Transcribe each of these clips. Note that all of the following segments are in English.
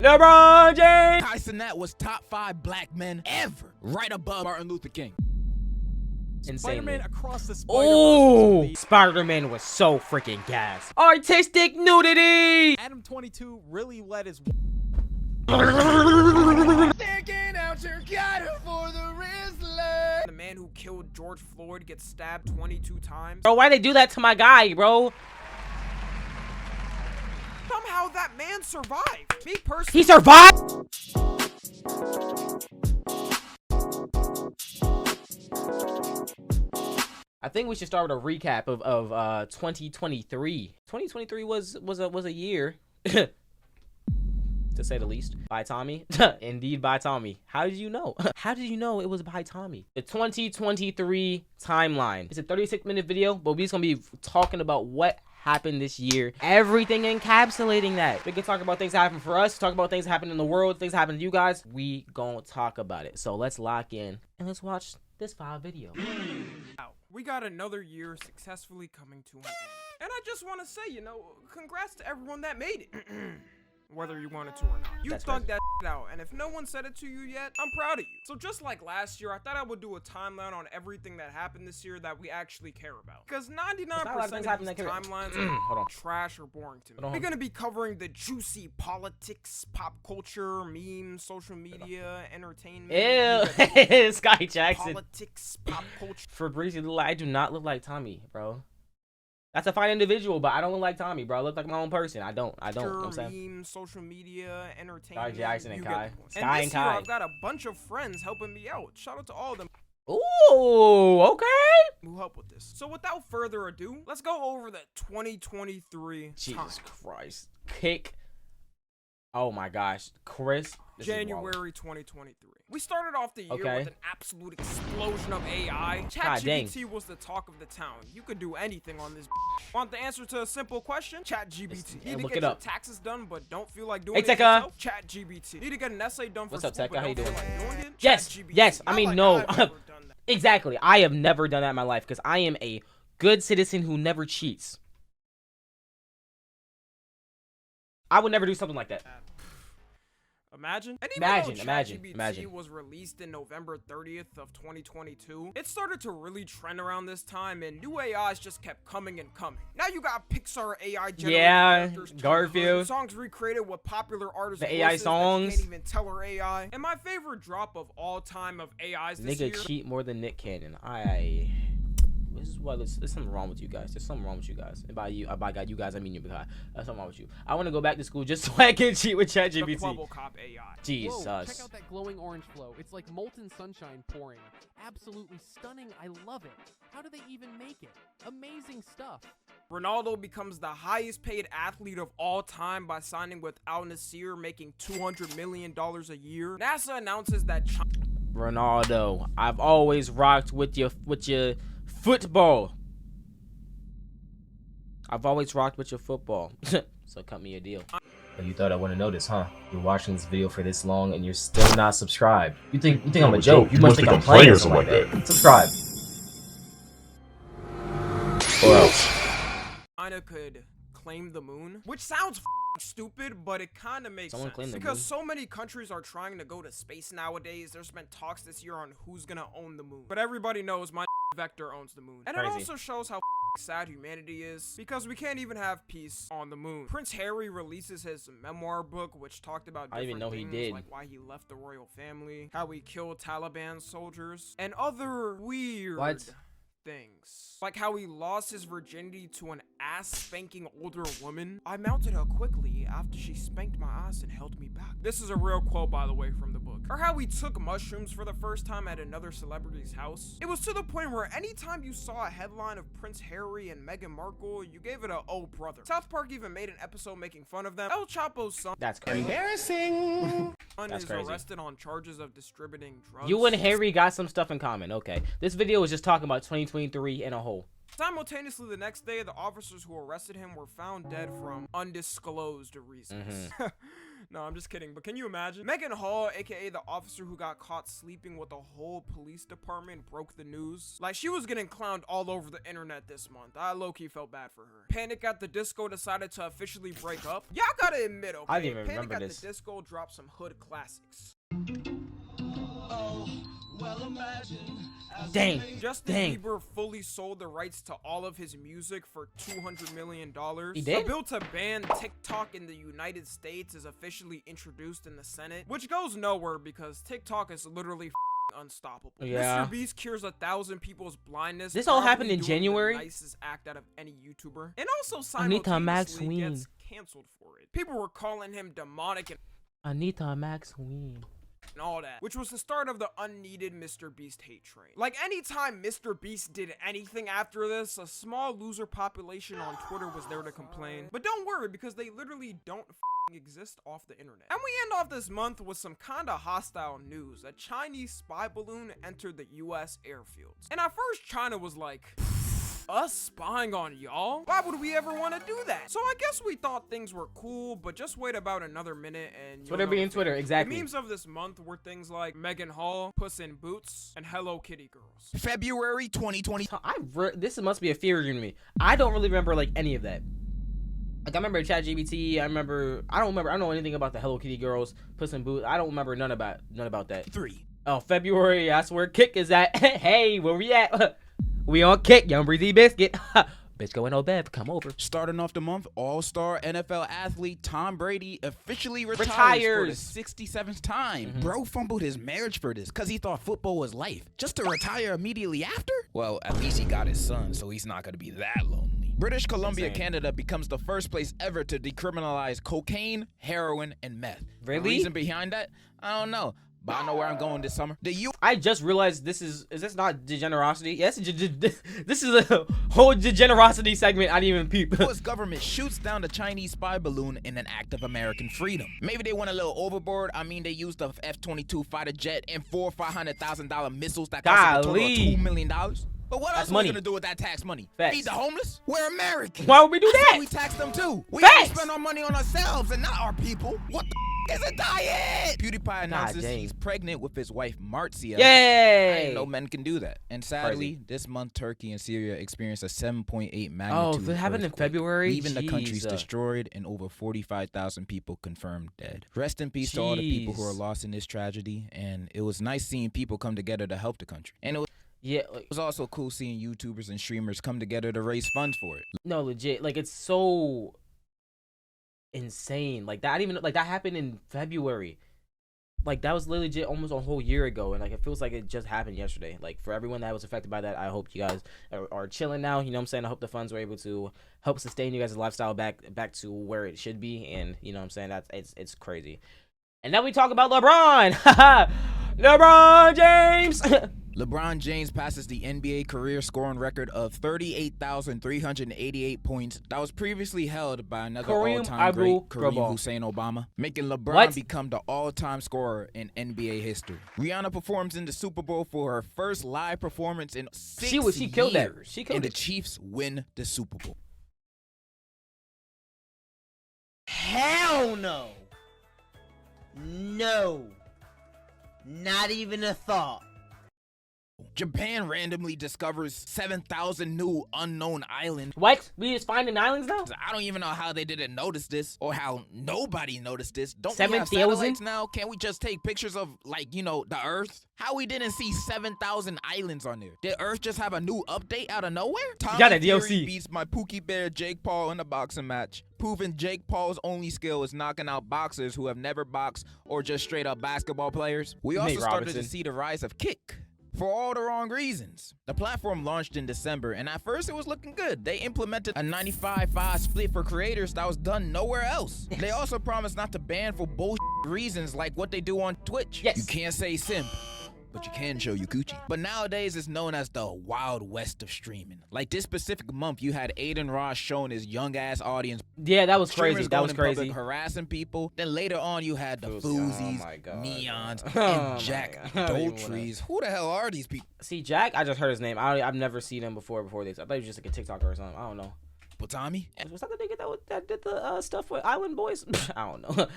LeBron James! Tyson, that was top 5 black men ever, right above Martin Luther King. Spider-Man across the Spider-Verse. Oh, Spider-Man was so freaking gas. Artistic nudity. Adam 22 really let his. The man who killed George Floyd gets stabbed 22 times. Bro, why'd they do that to my guy, bro? Somehow that man survived. Me personally. He survived? I think we should start with a recap of 2023. 2023 was a year, to say the least. By Tommy. Indeed, by Tommy. How did you know? How did you know it was by Tommy? The 2023 timeline. It's a 36-minute video, but we're just gonna be talking about what happened this year, everything encapsulating that. We can talk about things that happened for us, talk about things that happened in the world, things that happened to you guys. We gonna talk about it. So let's lock in and let's watch this 5 video. We got another year successfully coming to an end. And I just want to say, congrats to everyone that made it. Whether you wanted to or not. You thugged that out, and if no one said it to you yet, I'm proud of you. So just like last year, I thought I would do a timeline on everything that happened this year that we actually care about. Because 99% of these timelines are trash or boring to me. We're going to be covering the juicy politics, pop culture, memes, social media, entertainment. Ew, Sky Jackson. Politics, pop culture. Fabrizi, I do not look like Tommy, bro. That's a fine individual, but I don't look like Tommy, bro. I look like my own person. I don't. You know what I'm saying? Memes, social media, entertainment. Sky Jackson and Kai. Sky and Kai. I've got a bunch of friends helping me out. Shout out to all of them. Ooh, okay. Who help with this? So without further ado, let's go over the 2023 Jesus Christ. Oh my gosh. Chris. January 2023. We started off the year with an absolute explosion of AI. ChatGPT was the talk of the town. You could do anything on this. Want the answer to a simple question? ChatGPT. Need to get your taxes done, but don't feel like doing it yourself? ChatGPT. Need to get an essay done for school, but don't feel like doing it? Yes. I mean, no. Exactly. I have never done that in my life because I am a good citizen who never cheats. I would never do something like that. Imagine. And even ChatGPT was released in November 30th of 2022. It started to really trend around this time, and new AIs just kept coming and coming. Now you got Pixar AI generated Garfield. Songs recreated with popular artists. The AI songs. You can't even tell are AI. And my favorite drop of all time of AIs this year. Nigga cheat more than Nick Cannon. This is why there's something wrong with you guys. There's something wrong with you guys. And by you guys, I mean you, because there's something wrong with you. I want to go back to school just so I can cheat with ChatGPT. The Bubble Cop AI. Jesus. Whoa, check out that glowing orange flow. It's like molten sunshine pouring. Absolutely stunning. I love it. How do they even make it? Amazing stuff. Ronaldo becomes the highest paid athlete of all time by signing with Al Nassr, making $200 million a year. NASA announces that Ronaldo, I've always rocked with your football. I've always rocked with your football. So cut me a deal. You thought I wouldn't notice, huh? You're watching this video for this long and you're still not subscribed. You think I'm a joke? You must think I'm playing or something like that. Subscribe. Or else. China could claim the moon, which sounds stupid, but it kind of makes sense because so many countries are trying to go to space nowadays. There's been talks this year on who's gonna own the moon, but everybody knows my Vector owns the moon. And it also shows how sad humanity is because we can't even have peace on the moon. Prince Harry releases his memoir book, which talked about different things like why he left the royal family, how he killed Taliban soldiers, and other weird things. Like how he lost his virginity to an ass-spanking older woman. I mounted her quickly after she spanked my ass and held me back. This is a real quote, by the way, from the book. Or how he took mushrooms for the first time at another celebrity's house. It was to the point where anytime you saw a headline of Prince Harry and Meghan Markle, you gave it a "oh brother." South Park even made an episode making fun of them. El Chapo's son. That's crazy. Embarrassing. Is arrested on charges of distributing drugs. You and Harry got some stuff in common. Okay. This video is just talking about 2023 in a whole. Simultaneously, the next day, the officers who arrested him were found dead from undisclosed reasons. No, I'm just kidding. But can you imagine? Megan Hall, aka the officer who got caught sleeping with the whole police department, broke the news. Like, she was getting clowned all over the internet this month. I low-key felt bad for her. Panic at the Disco decided to officially break up. Y'all gotta admit, okay? I didn't even Panic remember at this. the Disco dropped some hood classics. Dang. Justin Dang. Bieber fully sold the rights to all of his music for $200 million. He did? A bill to ban TikTok in the United States is officially introduced in the Senate, which goes nowhere because TikTok is literally unstoppable. Yeah. Mr. Beast cures 1,000 people's blindness. This all probably happened in doing January? The nicest act out of any YouTuber. And also Anita simultaneously Maxwell. gets canceled for it. People were calling him demonic and Anita Maxwell. all that, which was the start of the unneeded Mr. Beast hate train. Like, anytime Mr. Beast did anything after this, a small loser population on Twitter was there to complain. But don't worry, because they literally don't exist off the internet. And we end off this month with some kinda hostile news. A Chinese spy balloon entered the US airfields. And at first, China was like, us spying on y'all? Why would we ever want to do that? So I guess we thought things were cool, but just wait about another minute and Twitter being Twitter, exactly. The memes of this month were things like Megan Hall, Puss in Boots, and Hello Kitty Girls. February 2020. This must be a fear to me. I don't really remember like any of that. Like, I remember ChatGPT. I don't know anything about the Hello Kitty Girls, Puss in Boots. I don't remember none about that. 3. Oh, February. That's where Kick is at. Hey, where we at? We on Kick, Young Breezy Biscuit. Bitch going no bed, come over. Starting off the month, all-star NFL athlete Tom Brady officially retires for the 67th time. Bro fumbled his marriage for this because he thought football was life. Just to retire immediately after? Well, at least he got his son, so he's not going to be that lonely. British Columbia, Canada becomes the first place ever to decriminalize cocaine, heroin, and meth. Really? The reason behind that? I don't know. But I know where I'm going this summer. I just realized this is this not degenerosity? Yes, this is a whole degenerosity segment. I didn't even peep. The U.S. government shoots down the Chinese spy balloon in an act of American freedom. Maybe they went a little overboard. I mean, they used the F-22 fighter jet and $400,000 or $500,000 missiles that cost a total of $2 million. But what else are we gonna do with that tax money? Facts. Feed the homeless? We're American. Why would we do that? We tax them too. We Facts. only spend our money on ourselves and not our people. What the is a diet? PewDiePie announces he's pregnant with his wife Marcia. Yay! I didn't know men can do that. And sadly, this month Turkey and Syria experienced a 7.8 magnitude it happened in February? leaving the countries destroyed and over 45,000 people confirmed dead. Rest in peace to all the people who are lost in this tragedy. And it was nice seeing people come together to help the country. And it was also cool seeing YouTubers and streamers come together to raise funds for it. No, legit. Like, it's so insane. Like, that happened in February. Like, that was legit almost a whole year ago, and like it feels like it just happened yesterday. Like, for everyone that was affected by that, I hope you guys are chilling now. You know what I'm saying? I hope the funds were able to help sustain you guys' lifestyle back to where it should be. And you know what I'm saying? It's crazy. And then we talk about LeBron. LeBron James. LeBron James passes the NBA career scoring record of 38,388 points that was previously held by another all-time great, Kareem Hussein Obama, making LeBron become the all-time scorer in NBA history. Rihanna performs in the Super Bowl for her first live performance in 6 years. She killed that. She killed and it. The Chiefs win the Super Bowl. Hell no. No. Not even a thought. Japan randomly discovers 7,000 new unknown islands. What? We just finding islands now? I don't even know how they didn't notice this or how nobody noticed this. Don't we have 7,000 satellites now? Can't we just take pictures of, like, you know, the Earth? How we didn't see 7,000 islands on there? Did Earth just have a new update out of nowhere? Tommy Fury beats my Pookie Bear Jake Paul in a boxing match, proving Jake Paul's only skill is knocking out boxers who have never boxed or just straight up basketball players. We also started to see the rise of Kick. For all the wrong reasons. The platform launched in December, and at first it was looking good. They implemented a 95-5 split for creators that was done nowhere else. They also promised not to ban for bullshit reasons like what they do on Twitch. Yes. You can't say simp, but you can show your coochie. But nowadays it's known as the Wild West of streaming. Like this specific month, you had Aiden Ross showing his young ass audience. Yeah, that was crazy. That was crazy. Public, harassing people. Then later on, you had the Foosies, Neons, Oh and Jack Doltrees. Who the hell are these people? See, Jack, I just heard his name. I've never seen him before this. I thought he was just like a TikToker or something. I don't know. But Tommy? Was that the nigga that did the stuff with Island Boys? I don't know.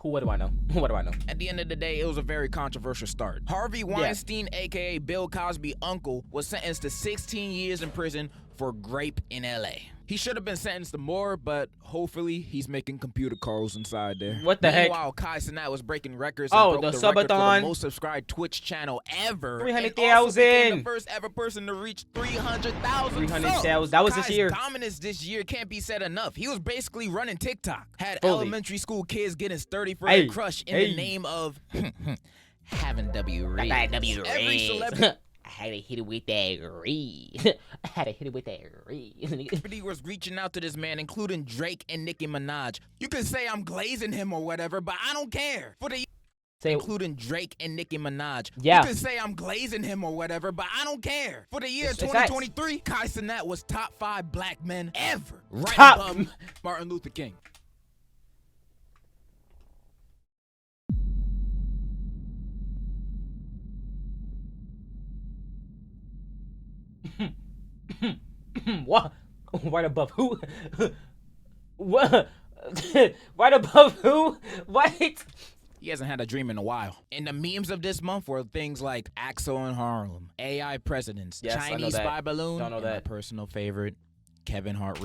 What do I know? What do I know? At the end of the day, it was a very controversial start. Harvey Weinstein, aka Bill Cosby's uncle, was sentenced to 16 years in prison for grape in LA. He should have been sentenced to more, but hopefully he's making computer calls inside there. What the heck? Meanwhile, Kai Cenat was breaking records and broke the record for the most subscribed Twitch channel ever. 300,000. The first ever person to reach 300,000. 300,000. That was this year. Kai's dominance this year can't be said enough. He was basically running TikTok. Had Fully. elementary school kids getting sturdy for their crush in the name of having W rings. Every celebrity. I had to hit it with that reed. I had to hit it with that reed. Everybody was reaching out to this man, including Drake and Nicki Minaj. You can say I'm glazing him or whatever, but I don't care. Including Drake and Nicki Minaj. Yeah. You can say I'm glazing him or whatever, but I don't care. For the year 2023, Kai Cenat was top 5 black men ever. Right above Martin Luther King. What? Right above who? What? Right above who? What? He hasn't had a dream in a while. And the memes of this month were things like Axel in Harlem, AI presidents, yes, Chinese spy balloon, Don't know and that. my personal favorite, Kevin Hart.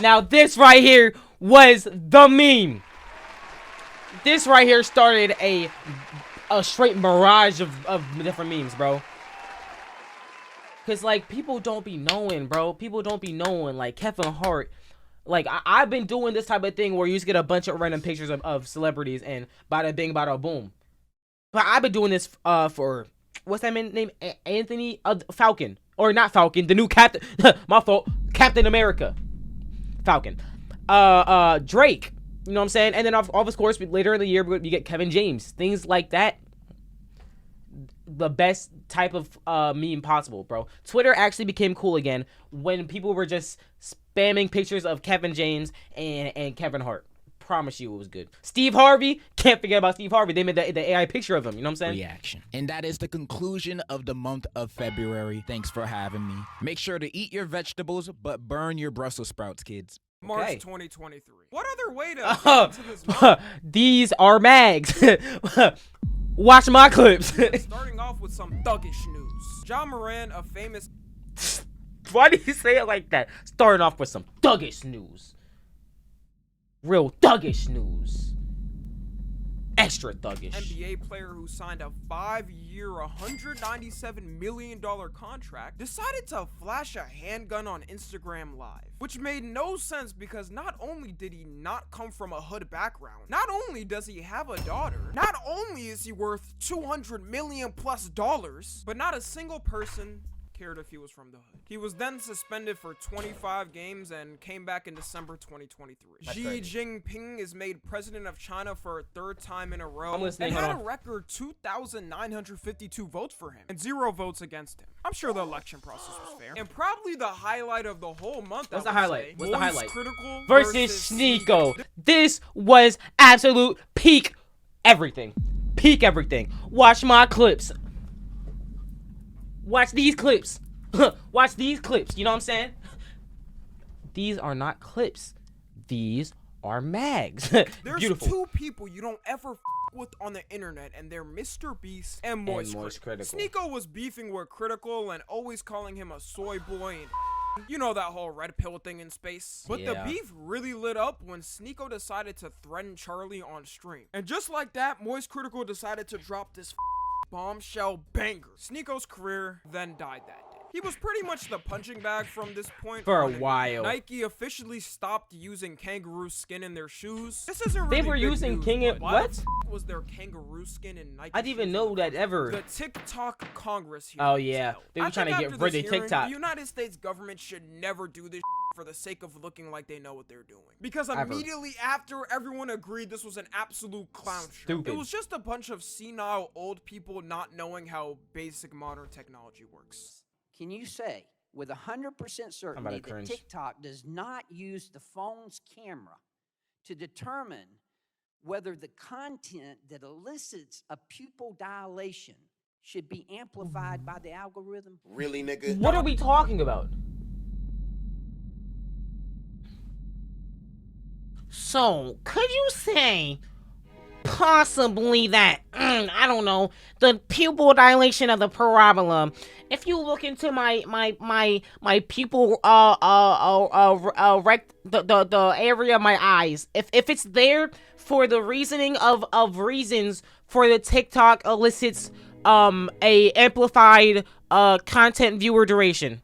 Now this right here was the meme. This right here started a straight mirage of different memes, bro. Cause like people don't be knowing, bro. People don't be knowing. Like Kevin Hart. Like I've been doing this type of thing where you just get a bunch of random pictures of celebrities and bada bing bada boom. But I've been doing this for what's that man's name? Anthony Falcon or not Falcon? The new Captain. My fault. Captain America. Falcon. Drake. You know what I'm saying? And then of course later in the year you get Kevin James. Things like that. The best type of meme possible, bro. Twitter actually became cool again when people were just spamming pictures of Kevin James and Kevin Hart. Promise you it was good. Steve Harvey, can't forget about Steve Harvey. They made the AI picture of him, you know what I'm saying? Reaction. And that is the conclusion of the month of February. Thanks for having me. Make sure to eat your vegetables, but burn your Brussels sprouts, kids. March 2023. What other way to get into this month? These are mags. Watch my clips. Starting off with some thuggish news. Ja Morant, a famous... Why do you say it like that? Starting off with some thuggish news. Real thuggish news. Extra thuggish. NBA player who signed a 5-year, $197 million contract decided to flash a handgun on Instagram Live, which made no sense because not only did he not come from a hood background, not only does he have a daughter, not only is he worth $200 million plus, but not a single person cared if he was from the hood. He was then suspended for 25 games and came back in December 2023. Xi Jinping is made president of China for a 3rd time in a row and had a record 2,952 votes for him and 0 votes against him. I'm sure the election process was fair. And probably the highlight of the whole month. What's the highlight? What's the highlight? Critical versus Sneeko. This was absolute peak everything. Peak everything. Watch my clips. Watch these clips. Watch these clips. You know what I'm saying? These are not clips. These are mags. There's Beautiful. 2 people you don't ever with on the internet, and they're Mr. Beast and Moist Critical. Sneeko was beefing with Critical and always calling him a soy boy and you know that whole red pill thing in space. But the beef really lit up when Sneeko decided to threaten Charlie on stream. And just like that, Moist Critical decided to drop this bombshell banger. Sneeko's career then died that day. He was pretty much the punching bag from this point for a on. while. Nike officially stopped using kangaroo skin in their shoes. This isn't really They were big using news, King. what was their kangaroo skin in Nike? I didn't even know that ever. The TikTok Congress here. Oh yeah, they were trying to get rid of TikTok. The United States government should never do this for the sake of looking like they know what they're doing. Because immediately after, everyone agreed this was an absolute clown show. It was just a bunch of senile old people not knowing how basic modern technology works. Can you say with 100% certainty that TikTok does not use the phone's camera to determine whether the content that elicits a pupil dilation should be amplified by the algorithm? Really, nigga? What are we talking about? So, could you say possibly that, I don't know, the pupil dilation of the parabola, if you look into my pupil, the area of my eyes, if it's there for the reasoning of reasons for the TikTok elicits, a amplified, content viewer duration.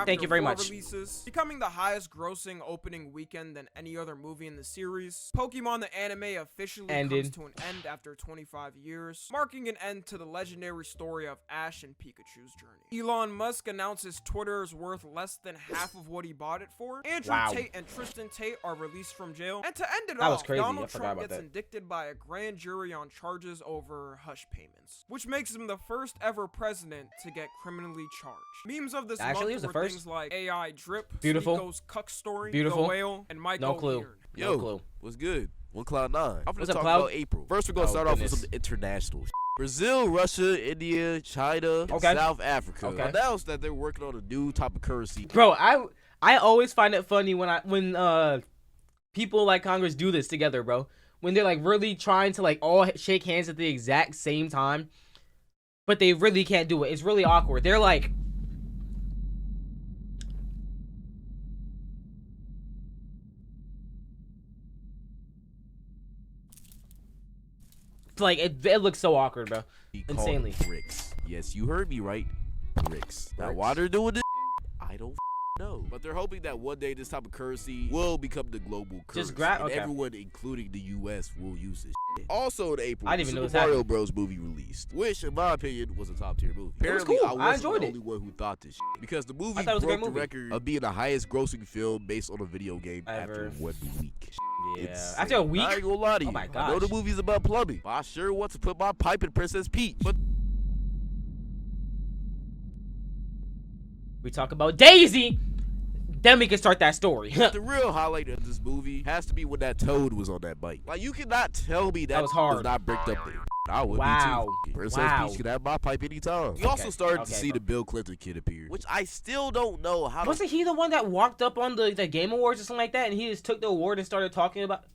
Thank you very much. Releases, becoming the highest grossing opening weekend than any other movie in the series. Pokemon the anime officially comes to an end after 25 years, marking an end to the legendary story of Ash and Pikachu's journey. Elon Musk announces Twitter is worth less than half of what he bought it for. Andrew Tate and Tristan Tate are released from jail. And to end it off, Donald Trump gets indicted by a grand jury on charges over hush payments, which makes him the first ever president to get criminally charged. Memes of this Actually, month were things like AI Drip, Beautiful, Nico's Cuck Story, Beautiful, The Whale, and Michael No clue. Yo, No clue. What's good? One Cloud 9. I'm gonna talk Cloud? about April. First, we're gonna start off with some international shit. Brazil, Russia, India, China, and South Africa announced that they're working on a new type of currency. Bro, I always find it funny when people like Congress do this together, bro. When they're like really trying to like all shake hands at the exact same time, but they really can't do it. It's really awkward. They're like, it looks so awkward, bro. Insanely. BRICS. Yes, you heard me right. BRICS. Now, why they're doing this, I don't know. But they're hoping that one day this type of currency will become the global currency. And everyone, including the U.S., will use this shit. Also in April, the Super Mario Bros. Movie released, which, in my opinion, was a top-tier movie. Apparently, it was cool. I wasn't the only one who thought this shit, because the movie broke the record of being the highest-grossing film based on a video game after 1 week. Yeah. After a week? I ain't gonna lie to you. Oh my gosh. I know the movie's about plumbing, but I sure want to put my pipe in Princess Peach. But we talk about Daisy, then we can start that story. The real highlight of this movie has to be when that toad was on that bike. Like, you cannot tell me that was hard. was not bricked up there. I would be too. Princess Peach can have my pipe anytime. We also started to see the Bill Clinton kid appear, which I still don't know how. Wasn't he the one that walked up on the Game Awards or something like that, and he just took the award and started talking about?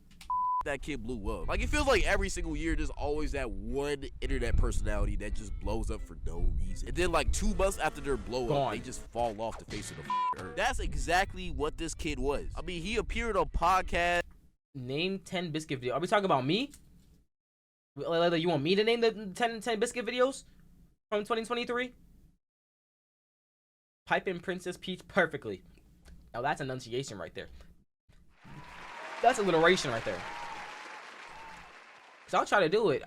That kid blew up. Like, it feels like every single year there's always that one internet personality that just blows up for no reason. And then like 2 months after their blow up, they just fall off the face of the earth. That's exactly what this kid was. I mean, he appeared on podcasts. Name 10 Biscuit videos. Are we talking about me? You want me to name the 10 Biscuit videos from 2023? Pipe in Princess Peach perfectly. Now that's enunciation right there. That's alliteration right there. So I'll try to do it.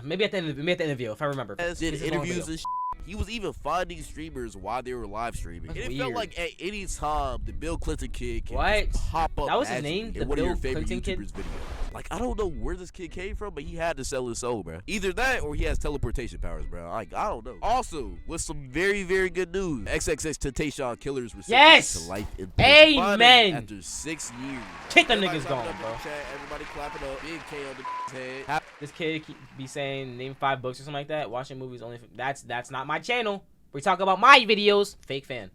Maybe at the end of the interview, if I remember. Did interviews and He was even finding streamers while they were live streaming. And it felt like at any time the Bill Clinton kid can just pop up. That was his name? The one Bill of your favorite Clinton YouTubers' kid? videos. Like, I don't know where this kid came from, but he had to sell his soul, bro. Either that or he has teleportation powers, bro. Like, I don't know. Also, with some very, very good news, XXX Temptation Killers were sentenced to life in prison. Amen. After 6 years. Kick them niggas gone, bro. Everybody clapping up. Big K on the head. This kid be saying name 5 books or something like that. Watching movies only. That's not my channel. We talk about my videos. Fake fan.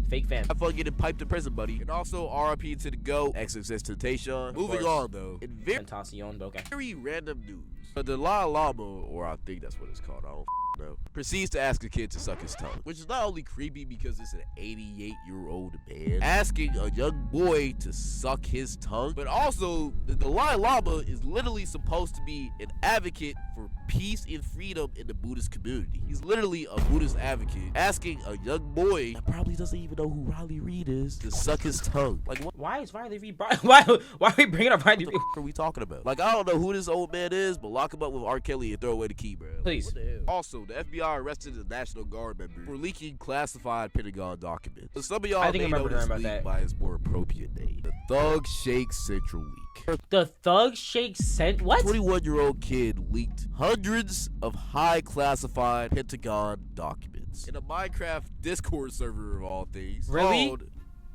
Fake fan. Have fun getting piped in prison, buddy. And also, RIP to the GOAT, XXX Temptation. Moving on, though. In very random news. The Dalai Lama, or I think that's what it's called, I don't know, proceeds to ask a kid to suck his tongue. Which is not only creepy because it's an 88-year-old man asking a young boy to suck his tongue, but also the Dalai Lama is literally supposed to be an advocate for peace and freedom in the Buddhist community. He's literally a Buddhist advocate asking a young boy that probably doesn't even know who Riley Reid is to suck his tongue. Like, what? Why is Riley Reid? Why are we bringing up Riley Reid? What are we talking about? Like, I don't know who this old man is, but lock him up with R. Kelly and throw away the key, bro. Please. What the hell? Also, the FBI arrested a National Guard member for leaking classified Pentagon documents. So some of y'all may know this leak by its more appropriate name. The Thug Shake Central leak. The Thug Shake Central? What? 21-year-old kid leaked hundreds of high classified Pentagon documents in a Minecraft Discord server of all things. Really? Called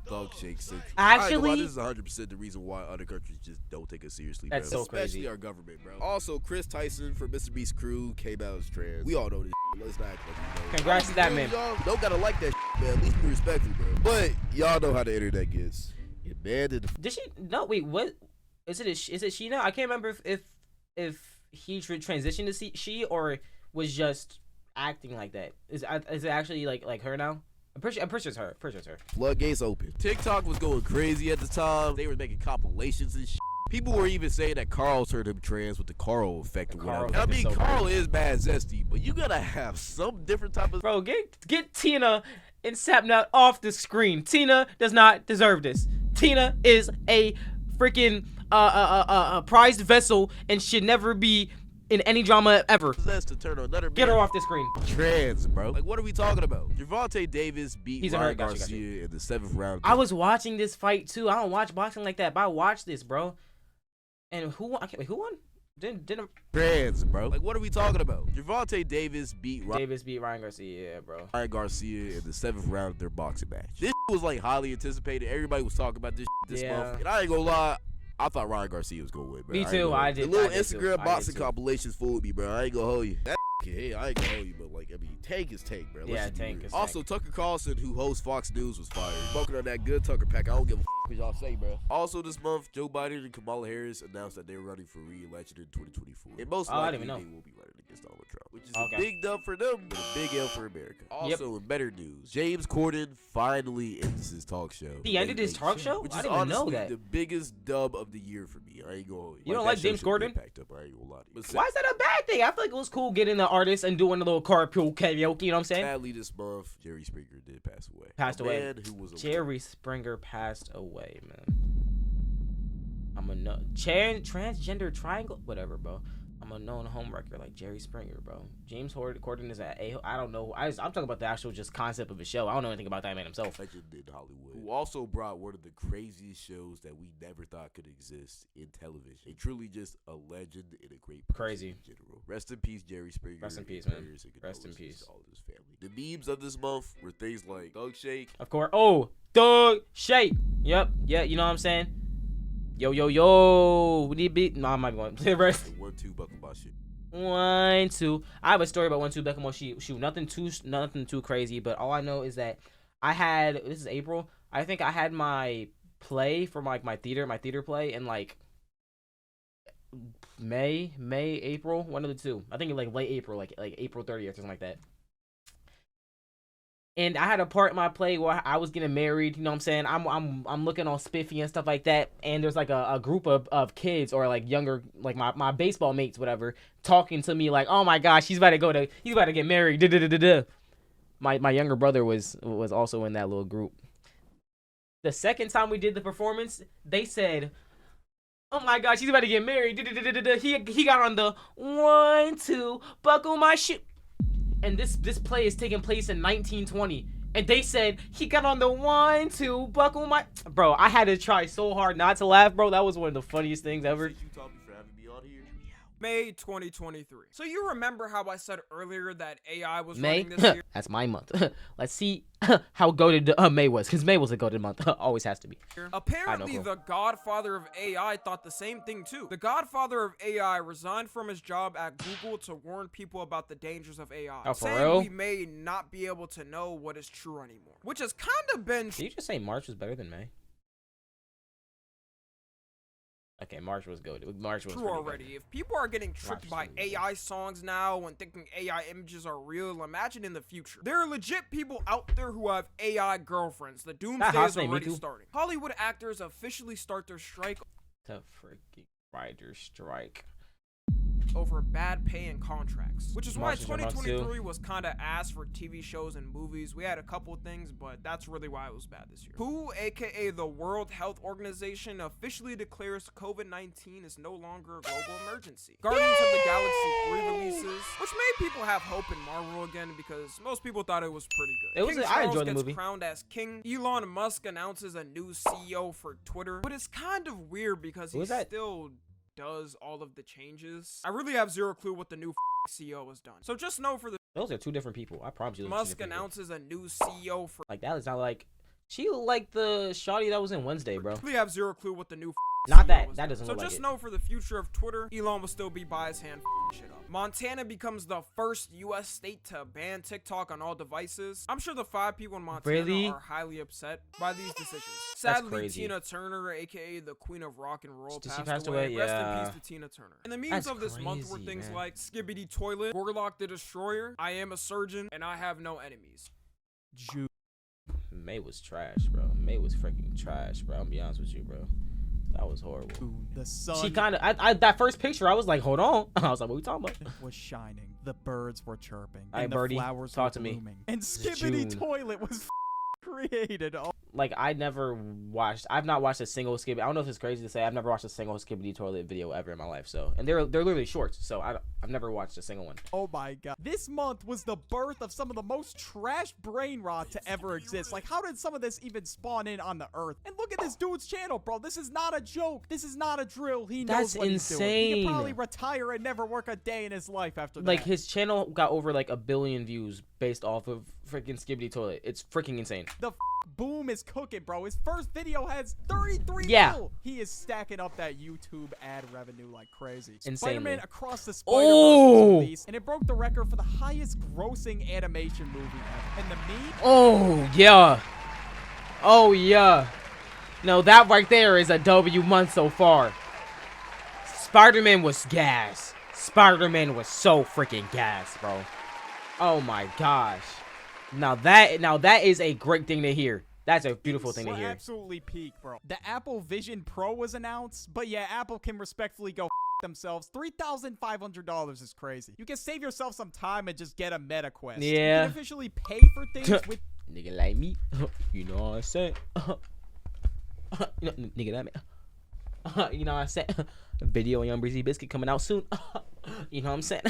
Thug Shake Central. Actually, this is 100% the reason why other countries just don't take us seriously. That's bro. so crazy. Especially our government, bro. Also, Chris Tyson from Mr. Beast crew came out as trans. We all know this. Let's not act like we know. Congrats to that man. Y'all don't gotta like that, man. At least be respectful, bro. But y'all know how the internet gets. It demanded. Did she? No, wait. What is it? Is it she now? I can't remember if he transitioned to she or was just acting like that. Is it actually like her now? I'm pretty sure it's her. Floodgates open. TikTok was going crazy at the time. They were making compilations and shit. People were even saying that Carl turned him trans with the Carl effect or whatever. I mean, Carl is bad zesty, but you gotta have some different type of... Bro, get Tina and Sapnut off the screen. Tina does not deserve this. Tina is a freaking prized vessel and should never be in any drama ever. To turn another Get her off the screen. Trans, bro. Like, what are we talking about? Gervonta Davis beat Ryan Garcia in the 7th round. I was watching this fight too. I don't watch boxing like that, but I watched this, bro. And who won? Who won? Didn't Trans, bro. Like, what are we talking about? Gervonta Davis beat Ryan Garcia, yeah, bro. Ryan Garcia in the 7th round of their boxing match. This was like highly anticipated. Everybody was talking about this month. And I ain't gonna lie, I thought Ryan Garcia was gonna win, bro. Me too. I did. The little Instagram boxing compilations fooled me, bro. I ain't gonna hold you. Hey, I ain't gonna hold you, but like, I mean, Tank is Tank, bro. Yeah, Tank is also, Tucker Carlson, who hosts Fox News, was fired. Smoking on that good Tucker pack. I don't give a what y'all say, bro. Also, this month, Joe Biden and Kamala Harris announced that they're running for re-election in 2024. And most likely, they will be running against Donald Trump, which is a big dub for them, but a big L for America. Also, in better news, James Corden finally ends his talk show. He ended his talk show? Which I is didn't even know honestly that. the biggest dub of the year for me. I ain't gonna hold you. You don't like James Corden? I ain't gonna lie to you. Why is that a bad thing? I feel like it was cool getting the artist and doing a little carpool karaoke, you know what I'm saying? Sadly, this month, Jerry Springer did pass away. Man who was Jerry Springer passed away, man. I'm a transgender triangle, whatever, bro. I'm a known homewrecker like Jerry Springer, bro. James Corden is I don't know. I'm talking about the actual just concept of a show. I don't know anything about that man himself. Legend in Hollywood, who also brought one of the craziest shows that we never thought could exist in television. A truly just a legend and a great person crazy in general. Rest in peace, Jerry Springer. Rest in peace, man. Rest in peace. All of his family. The memes of this month were things like Doug Shake. Of course. Oh, Doug Shake. Yep. Yeah. You know what I'm saying? Yo. We need beat. No, I might be going to the rest. 1-2 buckle my shit. 1-2. I have a story about 1-2 Beckham. Shoot, nothing too crazy. But all I know is that this is April. I think I had my play for my theater play in like May, April, one of the two. I think like late April, like April 30th or something like that. And I had a part in my play where I was getting married, you know what I'm saying? I'm looking all spiffy and stuff like that. And there's like a group of kids or like younger, like my baseball mates, whatever, talking to me like, oh my gosh, he's about to get married. My younger brother was also in that little group. The second time we did the performance, they said, oh my gosh, he's about to get married. He got on the 1-2, buckle my shoe. And this play is taking place in 1920. And they said, he got on the 1-2, buckle my... Bro, I had to try so hard not to laugh, bro. That was one of the funniest things ever. May 2023. So you remember how I said earlier that AI was running this year? That's my month. Let's see how goated May was, because May was a goated month. Always has to be. Apparently, the godfather of AI thought the same thing too. The godfather of AI resigned from his job at Google to warn people about the dangers of AI. Oh, for saying real? we may not be able to know what is true anymore. Which has kind of been... Did you just say March was better than May? Okay, March was good. March was true already. Good. If people are getting tricked by AI songs now and thinking AI images are real, imagine in the future. There are legit people out there who have AI girlfriends. The doomsday is already starting. Hollywood actors officially start their strike. The freaking writer's strike. Over bad pay and contracts, which is why 2023 was kind of ass for TV shows and movies. We had a couple of things, but that's really why it was bad this year. WHO, aka the World Health Organization, officially declares COVID-19 is no longer a global emergency. Guardians of the Galaxy 3 releases, which made people have hope in Marvel again because most people thought it was pretty good. I enjoyed the movie. Crowned as king. Elon Musk announces a new CEO for Twitter, but it's kind of weird because he still does all of the changes. I really have zero clue what the new CEO has done. So just know for the... Those are two different people. I promise you. Musk announces a new CEO for... Like, that is not like... She like the shawty that was in Wednesday, bro. I really have zero clue what the new Not that doesn't so look like it. just know for the future of Twitter, Elon will still be by his hand shit up. Montana becomes the first U.S. state to ban TikTok on all devices. I'm sure the 5 people in Montana are highly upset by these decisions. Sadly, Tina Turner, aka the Queen of Rock and Roll, passed away. Rest in peace to Tina Turner. And the memes of this month were things like Skibbity Toilet, Warlock the Destroyer, I Am a Surgeon, and I Have No Enemies. May was trash, bro. May was freaking trash, bro. I'll be honest with you, bro. That was horrible. The sun. She kind of, I that first picture, I was like, hold on. I was like, what are we talking about? Was shining. The birds were chirping. And the Birdie, flowers talk were to me. blooming. And Skibbity Toilet was created. Like, I've not watched a single Skibbity. I don't know if it's crazy to say, I've never watched a single Skibbity Toilet video ever in my life. So, and they're literally shorts. So I've never watched a single one. Oh my god. This month was the birth of some of the most trash brain rot to ever exist. Like, how did some of this even spawn in on the earth? And look at this dude's channel, bro. This is not a joke. This is not a drill. He knows what he's doing. He could probably retire and never work a day in his life after that. Like, his channel got over like 1 billion views based off of freaking Skibbity Toilet. It's freaking insane. The boom is cooking, bro. His first video has 33 mil. He is stacking up that YouTube ad revenue like crazy. Spider-Man Across the Spider-Verse was released, and it broke the record for the highest grossing animation movie ever. And the meme? Oh, yeah. Oh, yeah. No, that right there is a W month so far. Spider-Man was gas. Spider-Man was so freaking gas, bro. Oh, my gosh. Now that is a great thing to hear. That's a beautiful thing to hear. Absolutely peak, bro. The Apple Vision Pro was announced, but yeah, Apple can respectfully go themselves. $3,500 is crazy. You can save yourself some time and just get a Meta Quest. Yeah. You can officially pay for things with nigga like me. You know what I'm saying? Nigga like me. You know what I'm saying? A video on Young Breezy Biscuit coming out soon. You know what I'm saying?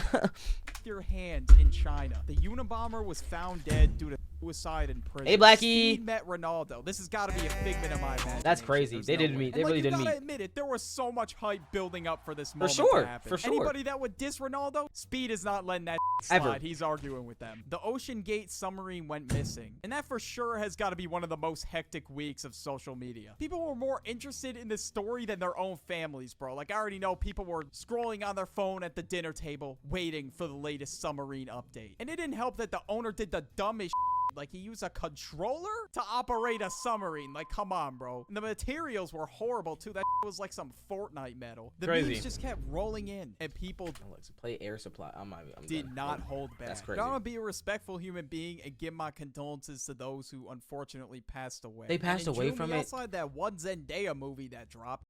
Your hands in China. The Unabomber was found dead due to suicide in prison. Hey, Blackie. Speed met Ronaldo. This has got to be a figment of my imagination. That's crazy. They didn't meet. They really didn't meet. You gotta admit it. There was so much hype building up for this moment to happen. For sure. Anybody that would diss Ronaldo, Speed is not letting that slide. He's arguing with them. The Ocean Gate submarine went missing, and that for sure has got to be one of the most hectic weeks of social media. People were more interested in this story than their own families, bro. Like, I already know people were scrolling on their phone at the dinner table, waiting for the latest submarine update. And it didn't help that the owner did the dumbest like, he used a controller to operate a submarine. Like, come on, bro. And the materials were horrible, too. That was like some Fortnite metal. The memes just kept rolling in, and people play Air Supply. I'm did not hold back. That's crazy. But I'm gonna be a respectful human being and give my condolences to those who unfortunately passed away. They passed away from it. Outside that one Zendaya movie that dropped.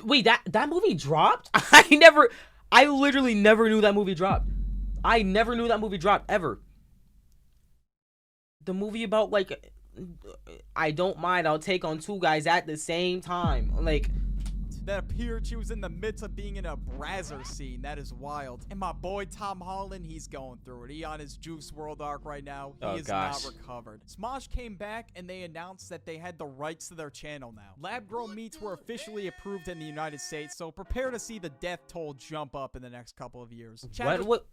Wait, that movie dropped? I literally never knew that movie dropped. I never knew that movie dropped, ever. The movie about, like, I don't mind, I'll take on 2 guys at the same time. Like, that appeared she was in the midst of being in a Brazzer scene. That is wild. And my boy Tom Holland, he's going through it. He on his Juice WRLD arc right now. He is not recovered. Smosh came back and they announced that they had the rights to their channel now. Lab-grown meats were officially approved in the United States, so prepare to see the death toll jump up in the next couple of years. What?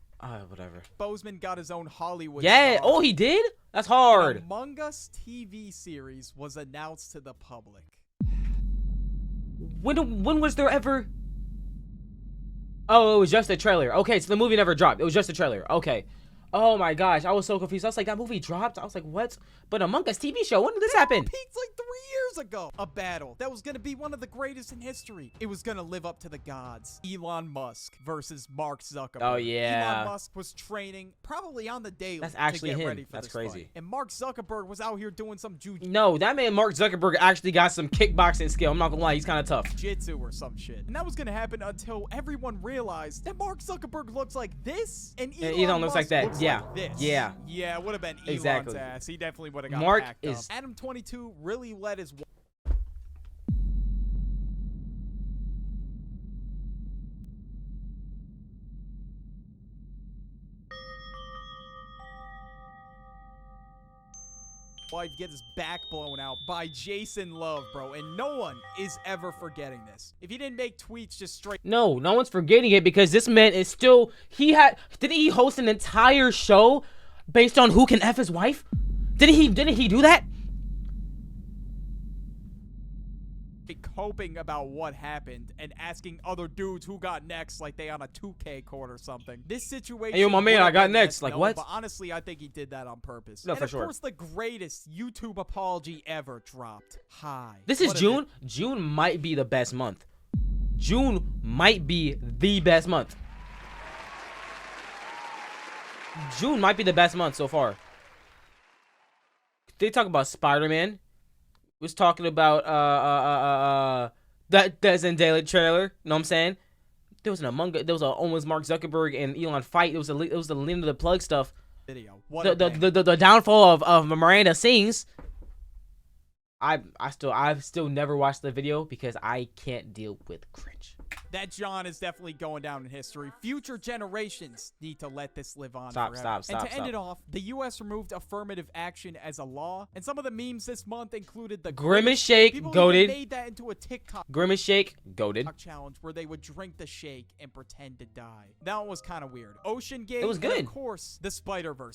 Whatever. Bozeman got his own Hollywood star. Oh, he did? That's hard. The Among Us TV series was announced to the public. When was there ever? Oh, it was just a trailer. Okay, so the movie never dropped. It was just a trailer. Okay. Oh my gosh, I was so confused. I was like, that movie dropped? I was like, what? But Among Us TV show, when did this happen? Peaked like 3 years ago. A battle that was going to be one of the greatest in history. It was going to live up to the gods. Elon Musk versus Mark Zuckerberg. Oh, yeah. Elon Musk was training probably on the daily. That's actually to get him. Ready for That's this crazy. fight. And Mark Zuckerberg was out here doing some jujitsu. No, that man Mark Zuckerberg actually got some kickboxing skill. I'm not gonna lie, he's kind of tough. Jiu-jitsu or some shit. And that was going to happen until everyone realized that Mark Zuckerberg looks like this and Elon looks like that. Looks like this. Yeah, it would have been Elon's ass. He definitely would have got Mark packed up. Adam 22 really let his wife get his back blown out by Jason Love, bro, and no one is ever forgetting this. If he didn't make tweets just straight, no one's forgetting it, because this man is still, didn't he host an entire show based on who can F his wife? Didn't he do that? coping about what happened and asking other dudes who got next like they on a 2K court or something. This situation. Hey, yo, my man, I got next. Like, what? But honestly, I think he did that on purpose. No, and for sure. Of course, the greatest YouTube apology ever dropped. Hi. This is June. June might be the best month. June might be the best month. June might be the best month so far. They talk about Spider-Man. Was talking about that Zendaya trailer. You know what I'm saying? There was an almost Mark Zuckerberg and Elon fight. It was the Link of the Plug stuff. Video. The downfall of Miranda Sings. I've still never watched the video because I can't deal with cringe. That John is definitely going down in history. Future generations need to let this live on forever. Stop. And to end it off, the U.S. removed affirmative action as a law, and some of the memes this month included the Grimace Shake, people goated. made that into a TikTok Grimace Shake, goated. challenge where they would drink the shake and pretend to die. That one was kind of weird. Ocean Gate, it was good. And of course, the Spider-Verse.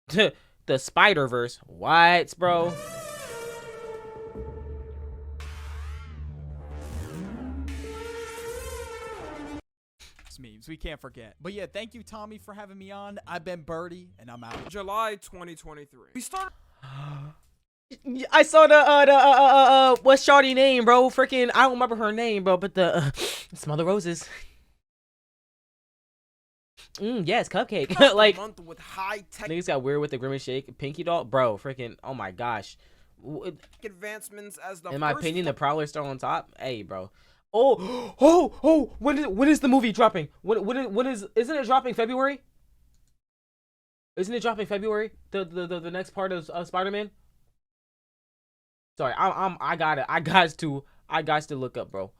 The Spider-Verse. What, bro? Memes we can't forget. But yeah, thank you, Tommy, for having me on. I've been Birdie, and I'm out. July 2023. We start. I saw the what's Shawty name, bro? Freaking, I don't remember her name, bro. But the smell the roses. Yes, cupcake. Like, month with high tech niggas got weird with the Grimace Shake, Pinky Doll, bro. Freaking, oh my gosh. Advancements as the. In my opinion, the Prowler's still on top. Hey, bro. Oh! When is the movie dropping? Isn't it dropping February? Isn't it dropping February? The next part of Spider-Man. Sorry, I got it. I got to look up, bro.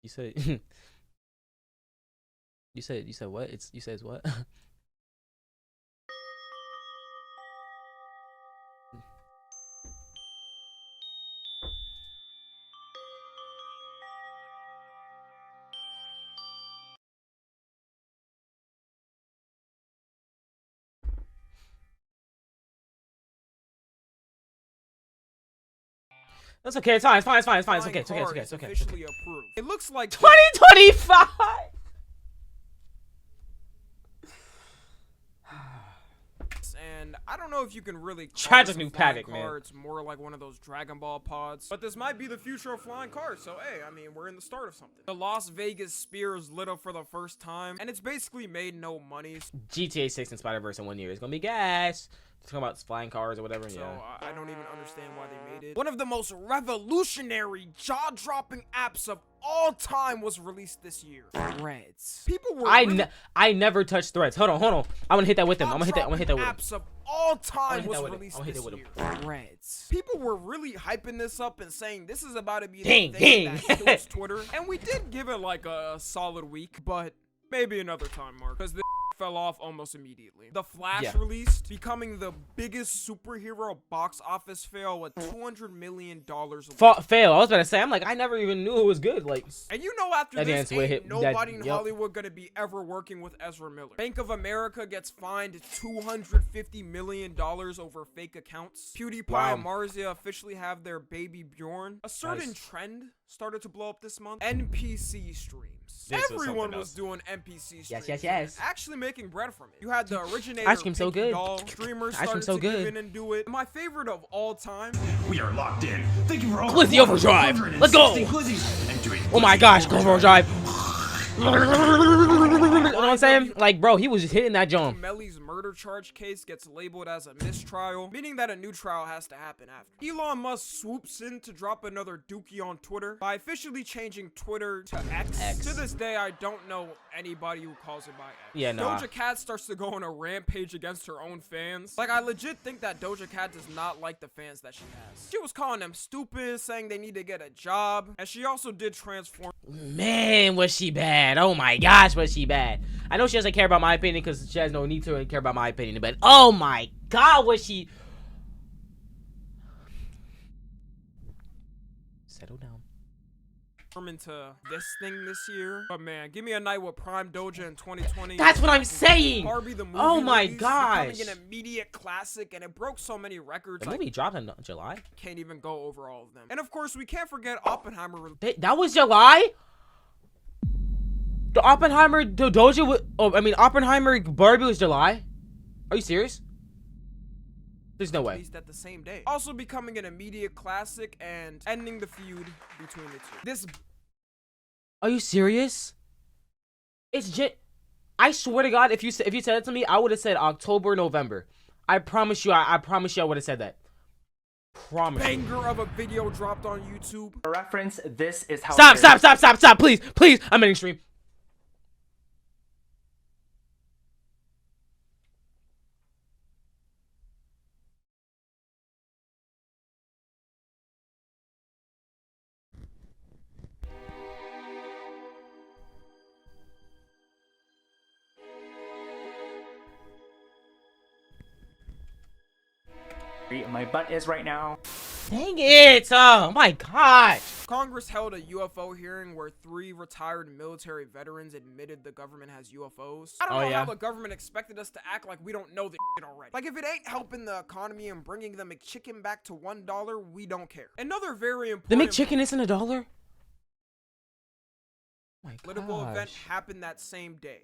You said what? You said what? That's okay. It's fine. It's okay. It's okay. Officially approved. It looks like 2025. And I don't know if you can really tragic new paddock, man. It's more like one of those Dragon Ball pods, but this might be the future of flying cars. So hey, I mean, we're in the start of something. The Las Vegas Sphere is lit up for the first time, and it's basically made no money. GTA 6 and Spider-Verse in 1 year is gonna be gas. Talking about flying cars or whatever. So yeah. I don't even understand why they made it. One of the most revolutionary, jaw-dropping apps of all time was released this year. Threads. People were. I never touched Threads. Hold on. I'm gonna hit that with him. I'm gonna hit that with him. Apps of all time was released this year. Threads. People were really hyping this up and saying this is about to be the thing that kills Twitter, and we did give it like a solid week, but maybe another time, Mark, because this fell off almost immediately. The Flash released, becoming the biggest superhero box office fail with $200 million. Fail. I was about to say, I'm like, I never even knew it was good. Like, and you know, after this, ain't nobody in Hollywood gonna be ever working with Ezra Miller. Bank of America gets fined $250 million over fake accounts. PewDiePie and Marzia officially have their baby Bjorn. A certain trend started to blow up this month. NPC streams. Everyone was doing NPC streams. Yes. Actually making bread from it. You had the originator Ice cream so good. Streamers started to give in and do it. My favorite of all time. We are locked in. Thank you for all. Glizzy Overdrive. Let's go. Oh my gosh, Overdrive. You know what I'm saying? Like, bro, he was just hitting that jump. Melly's murder charge case gets labeled as a mistrial, meaning that a new trial has to happen after. Elon Musk swoops in to drop another dookie on Twitter by officially changing Twitter to X. To this day, I don't know anybody who calls it by X. Yeah, nah. Doja Cat starts to go on a rampage against her own fans. Like, I legit think that Doja Cat does not like the fans that she has. She was calling them stupid, saying they need to get a job, and she also did transform. Man, was she bad. Oh my gosh, was she bad. I know she doesn't care about my opinion because she has no need to care about my opinion, but oh my god, was she... into this thing this year. But man, give me a night with Prime Doja in 2020. That's what I'm saying. Barbie the movie. Oh my release, gosh. becoming an immediate classic, and it broke so many records. The movie dropped in July. Can't even go over all of them. And of course, we can't forget Oppenheimer. That was July? The Oppenheimer, the Doja, Oppenheimer Barbie was July? Are you serious? There's no way. Released at the same day. Also becoming an immediate classic and ending the feud between the two. This. Are you serious? It's I swear to God, if you said it to me, I would have said October, November. I promise you, I promise you, I would have said that. Promise. Banger of a video dropped on YouTube. For reference, this is how. Stop, please, I'm ending stream. My butt is right now. Dang it! Oh my gosh! Congress held a UFO hearing where 3 retired military veterans admitted the government has UFOs. I don't know how the government expected us to act like we don't know the shit already. Like, if it ain't helping the economy and bringing the McChicken back to $1, we don't care. Another very important... The McChicken isn't $1? Oh my gosh. Political event happened that same day.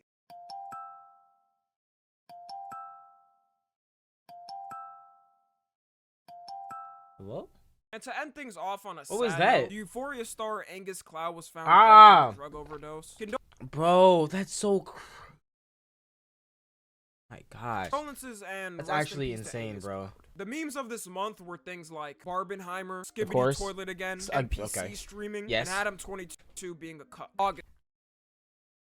Hello? And to end things off on a what was sad that? note, Euphoria star Angus Cloud was found dead from a drug overdose. Bro, that's so my gosh. Condolences and that's actually insane, bro. The memes of this month were things like Barbenheimer, Skibbity Toilet Again, NPC streaming, and Adam 22 being a cup. August.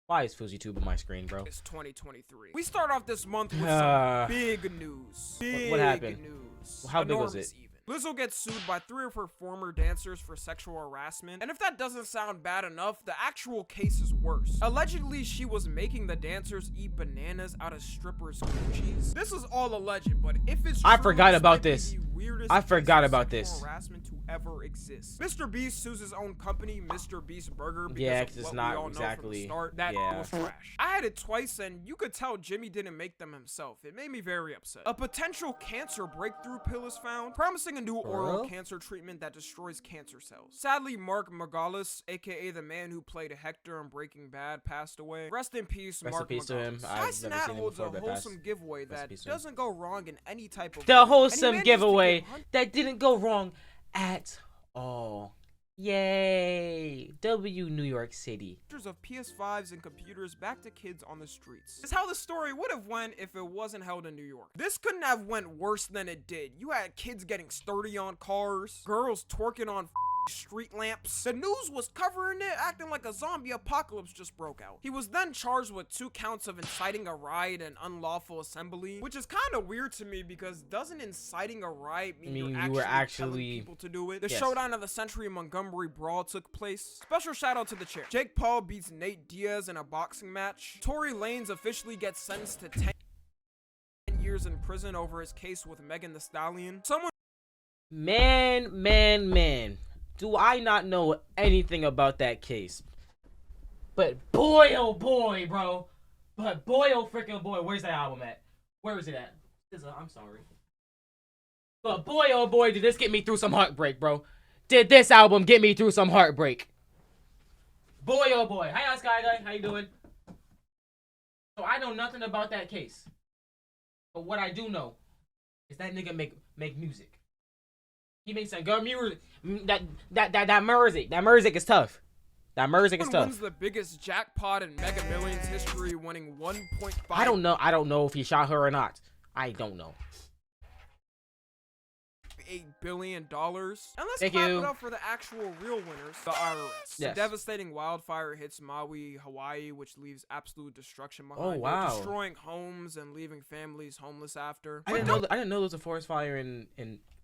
Why is FujiTube on my screen, bro? It's 2023. We start off this month with some big news. What happened? News. How big was it? Lizzo gets sued by 3 of her former dancers for sexual harassment. And if that doesn't sound bad enough, the actual case is worse. Allegedly, she was making the dancers eat bananas out of strippers' coochies. This is all alleged, but if it's true, I forgot about this. I forgot about this. Harassment to ever exist. Mr. Beast sues his own company, Mr. Beast Burger, because of what we all know from the start. That was trash. I had it twice, and you could tell Jimmy didn't make them himself. It made me very upset. A potential cancer breakthrough pill is found, promising a new oral cancer treatment that destroys cancer cells. Sadly, Mark Margolis, aka the man who played Hector in Breaking Bad, passed away. Rest in peace, Mark Margolis. Sky Snap holds a wholesome giveaway that doesn't go wrong in any type of way. The wholesome giveaway that didn't go wrong at all. Yay! W New York City. Of PS5s and computers back to kids on the streets. It's how the story would have went if it wasn't held in New York. This couldn't have went worse than it did. You had kids getting sturdy on cars, girls twerking on street lamps. The news was covering it, acting like a zombie apocalypse just broke out. He was then charged with 2 counts of inciting a riot and unlawful assembly, which is kind of weird to me because doesn't inciting a riot mean you were actually telling people to do it? The showdown of the century Montgomery brawl took place. Special shout out to the chair. Jake Paul beats Nate Diaz in a boxing match. Tory Lanez officially gets sentenced to 10 years in prison over his case with Megan Thee Stallion. Man. Do I not know anything about that case? But boy, oh boy, bro. But boy, oh freaking boy, where's that album at? Where is it at? I'm sorry. But boy, oh boy, did this get me through some heartbreak, bro. Did this album get me through some heartbreak? Boy, oh boy. Hi, Sky Guy. How you doing? So I know nothing about that case. But what I do know is that nigga make music. He makes some good music. That music is tough. That music is tough. Wins the biggest jackpot in Mega Millions history, winning 1.5. I don't know if he shot her or not. I don't know. $8 billion. And let's clap it up for the actual real winners, the IRS. The devastating wildfire hits Maui, Hawaii, which leaves absolute destruction behind. Destroying homes and leaving families homeless after. I didn't know there was a forest fire in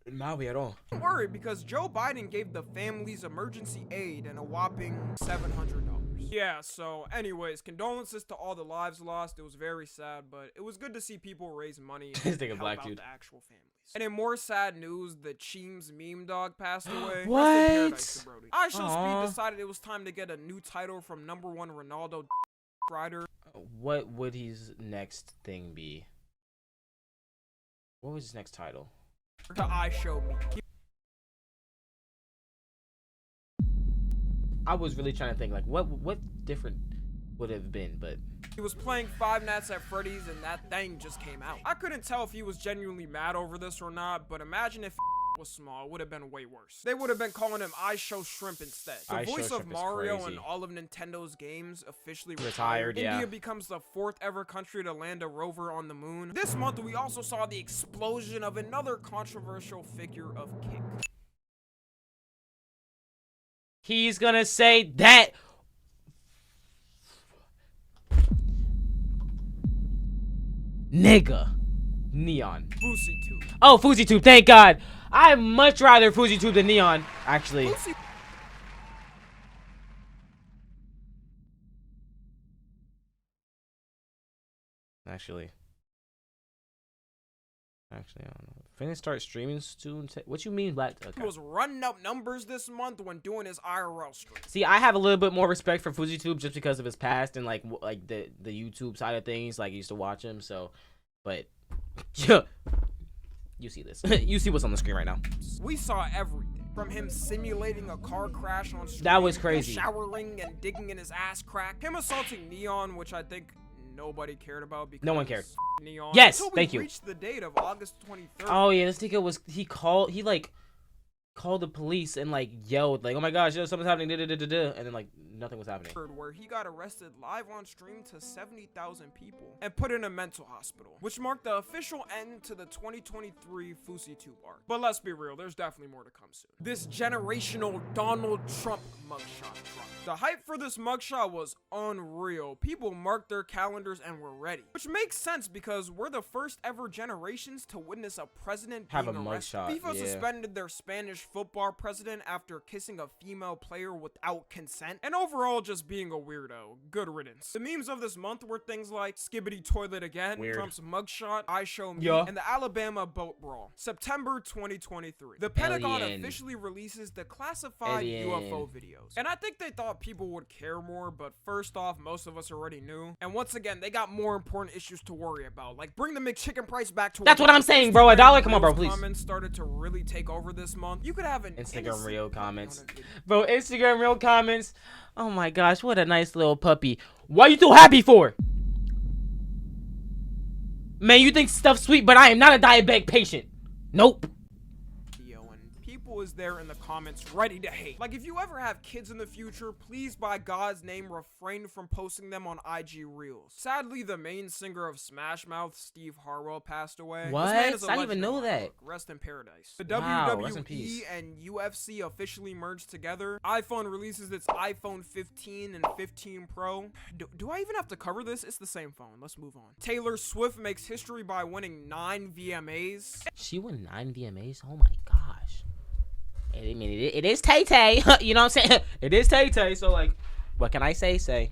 Maui at all. Don't worry, because Joe Biden gave the families emergency aid and a whopping $700. Yeah, so anyways, condolences to all the lives lost. It was very sad, but it was good to see people raise money and help out the actual families. And in more sad news, the Cheems meme dog passed away. What? I Show Speed decided it was time to get a new title from #1 Ronaldo Ryder. What would his next thing be? What was his next title? To I Show Me. I was really trying to think, like, what different would have been, but he was playing Five Nights at Freddy's and that thing just came out. I couldn't tell if he was genuinely mad over this or not, but imagine if was small, it would have been way worse. They would have been calling him I Show Shrimp instead. The voice of Mario and all of Nintendo's games officially retired. Yeah. India becomes the 4th ever country to land a rover on the moon. This month, we also saw the explosion of another controversial figure of Kick. He's gonna say that. Nigga. Neon. FouseyTube. Oh, FouseyTube, thank God. I'd much rather FouseyTube than Neon, actually. Actually, I don't know. Finna start streaming soon. What you mean, Black? Okay. He was running up numbers this month when doing his IRL stream. See, I have a little bit more respect for FouseyTube just because of his past and like the YouTube side of things. Like, I used to watch him, so. But you see this. You see what's on the screen right now. We saw everything from him simulating a car crash on stream. That was crazy. Showering and digging in his ass crack. Him assaulting Neon, which I think nobody cared about because no one cared. Neon. Yes, Until we thank you. Reached the date of August 23rd. Oh yeah, this nigga was he called the police and like yelled like, "Oh my gosh, something's happening!" And then like nothing was happening. Where he got arrested live on stream to 70,000 people and put in a mental hospital, which marked the official end to the 2023 FouseyTube arc. But let's be real, there's definitely more to come soon. This generational Donald Trump mugshot dropped. The hype for this mugshot was unreal. People marked their calendars and were ready, which makes sense because we're the first ever generations to witness a president have being a arrested. mugshot. FIFA Yeah. suspended their Spanish football president after kissing a female player without consent, and overall just being a weirdo. Good riddance. The memes of this month were things like Skibbity Toilet Again, Weird. Trump's mugshot, I Show Me, Yeah. and the Alabama boat brawl. September 2023. The Pentagon Alien. officially releases the classified Alien. UFO videos. And I think they thought people would care more, but first off, most of us already knew. And once again, they got more important issues to worry about. Like, bring the McChicken price back to That's what I'm saying, bro. $1? Come on, bro, please. Comments started to really take over this month. You could have an Instagram Reel comments. on a video. Bro, Instagram Reel comments. Oh my gosh, what a nice little puppy. Why you so happy for? Man, you think stuff's sweet, but I am not a diabetic patient. Nope. And people is there in the comments ready to hate. Like, if you ever have kids in the future, please by God's name refrain from posting them on IG Reels. Sadly, the main singer of Smash Mouth, Steve Harwell, passed away. What? This man is a I didn't even legend in know my that. book. Rest in paradise. The Wow, rest in WWE peace. and UFC officially merged together. iPhone releases its iPhone 15 and 15 Pro. Do I even have to cover this? It's the same phone. Let's move on. Taylor Swift makes history by winning 9 VMAs. She won 9 VMAs? Oh my gosh. I mean, it is Tay-Tay. You know what I'm saying? It is Tay-Tay, so like, what can I say?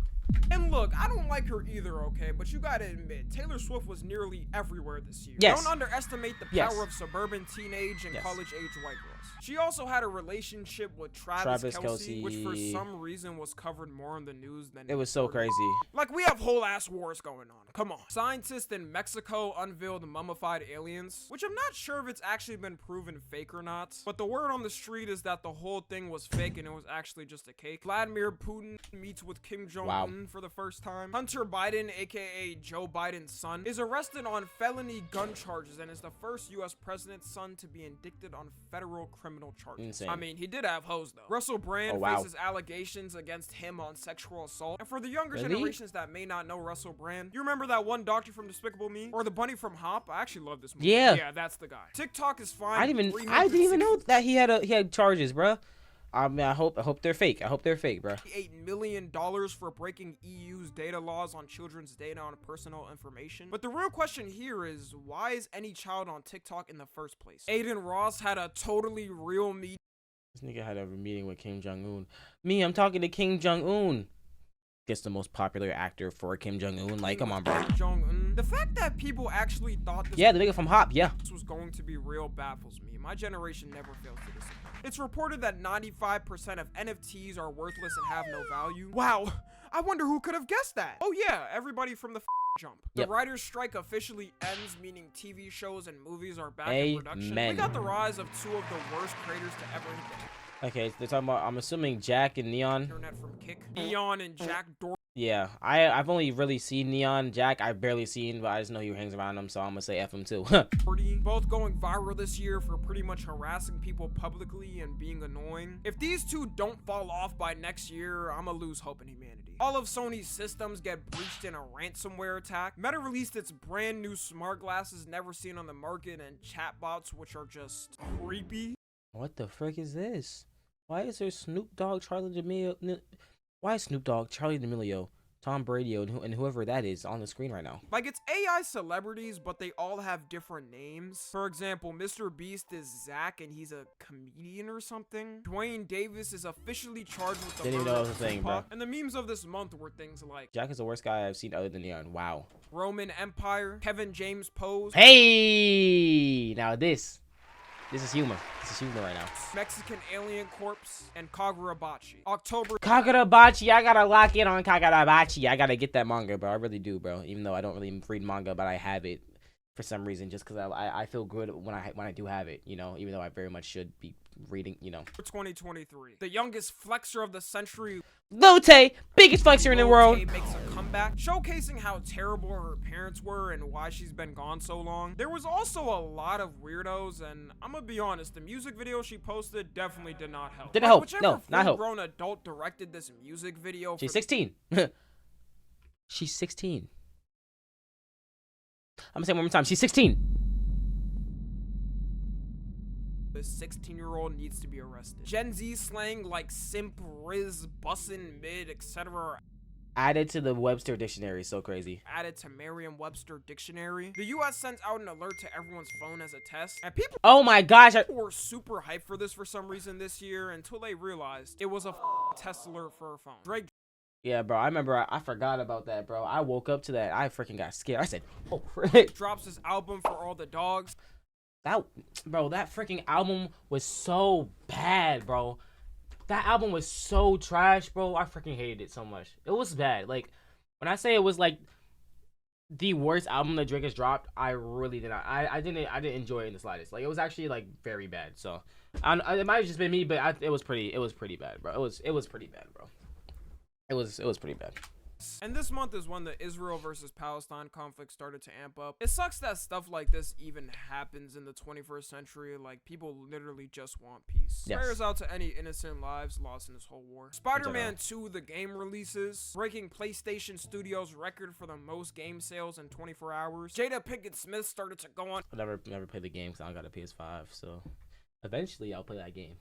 And look, I don't like her either, okay? But you gotta admit, Taylor Swift was nearly everywhere this year. Yes. Don't underestimate the power of suburban teenage and college-age white girls. She also had a relationship with Travis Kelce, which for some reason was covered more in the news than It was so crazy. Like, we have whole ass wars going on. Come on. Scientists in Mexico unveiled mummified aliens, which I'm not sure if it's actually been proven fake or not. But the word on the street is that the whole thing was fake and it was actually just a cake. Vladimir Putin meets with Kim Jong-un for the first time. Hunter Biden, aka Joe Biden's son, is arrested on felony gun charges and is the first US president's son to be indicted on federal criminal charges. Insane. I mean, he did have hoes though. Russell Brand faces allegations against him on sexual assault. And for the younger generations that may not know Russell Brand, you remember that one doctor from Despicable Me? Or the bunny from Hop? I actually love this movie. Yeah, that's the guy. TikTok is fine. I didn't even know that he had charges, bruh. I mean, I hope they're fake. I hope they're fake, bro. $8 million for breaking EU's data laws on children's data on personal information. But the real question here is, why is any child on TikTok in the first place? Aiden Ross had a totally real meeting. This nigga had a meeting with Kim Jong-un. I'm talking to Kim Jong-un. guess the most popular actor for Kim Jong-un. Like, come on, bro. The fact that people actually thought this the nigga from Hop, was going to be real baffles me. My generation never fails to disappoint. It's reported that 95% of NFTs are worthless and have no value. Wow, I wonder who could have guessed that. Oh yeah, everybody from the jump. The writer's strike officially ends, meaning TV shows and movies are back in production. We got the rise of two of the worst creators to ever hit the Okay, they're talking about, I'm assuming Jack and Neon. Internet from Kick. Neon and Jack Yeah, I've only really seen Neon. Jack I've barely seen, but I just know he hangs around him, so I'm gonna say F him too. Both going viral this year for pretty much harassing people publicly and being annoying. If these two don't fall off by next year, I'ma lose hope in humanity. All of Sony's systems get breached in a ransomware attack. Meta released its brand new smart glasses never seen on the market, and chatbots which are just creepy. What the frick is this? Why is there Snoop Dogg, Charlie D'Amelio? Why is Snoop Dogg, Charlie D'Amelio, Tom Brady, and whoever that is on the screen right now? Like, it's AI celebrities, but they all have different names. For example, Mr. Beast is Zach, and he's a comedian or something. Dwayne Davis is officially charged with the murder of Tupac. And the memes of this month were things like Jack is the worst guy I've seen other than Neon. Wow. Roman Empire, Kevin James Pose. Hey, now this is humor. This is humor right now. Mexican Alien Corpse and Kagurabachi. October. Kagurabachi. I gotta lock in on Kagurabachi. I gotta get that manga, bro. I really do, bro. Even though I don't really read manga, but I have it for some reason, just because I feel good when I do have it, you know. Even though I very much should be reading, you know. For 2023, the youngest flexor of the century. Lotte, biggest flexor in the world, makes a comeback, showcasing how terrible her parents were and why she's been gone so long. There was also a lot of weirdos, and I'm gonna be honest, the music video she posted definitely did not help. Didn't help. No, not help. Grown adult directed this music video. She's 16. She's 16. I'm gonna say it one more time. She's 16. This 16-year-old needs to be arrested. Gen Z slang like simp, riz, bussin', mid, etc. Added to the Webster dictionary. So crazy. Added to Merriam-Webster dictionary. The US sent out an alert to everyone's phone as a test, and people oh my gosh, were super hyped for this for some reason this year until they realized it was a test alert for a phone. Drake. Yeah, bro, I remember I forgot about that, bro. I woke up to that. I freaking got scared. I said, oh, frick. Drops his album For All the Dogs. That freaking album was so bad, bro. That album was so trash, bro. I freaking hated it so much. It was bad. Like, when I say it was like the worst album that Drake has dropped, I really did not. I didn't enjoy it in the slightest. Like, it was actually like very bad. So, it might have just been me, but it was pretty bad, bro. It was pretty bad, bro. It was pretty bad. And this month is when the Israel versus Palestine conflict started to amp up. It sucks that stuff like this even happens in the 21st century. Like, people literally just want peace. Yes. Prayers out to any innocent lives lost in this whole war. Spider-Man 2, the game releases, breaking PlayStation Studios' record for the most game sales in 24 hours. Jada Pinkett Smith started to go on. I never played the game because I don't got a PS5, so eventually I'll play that game.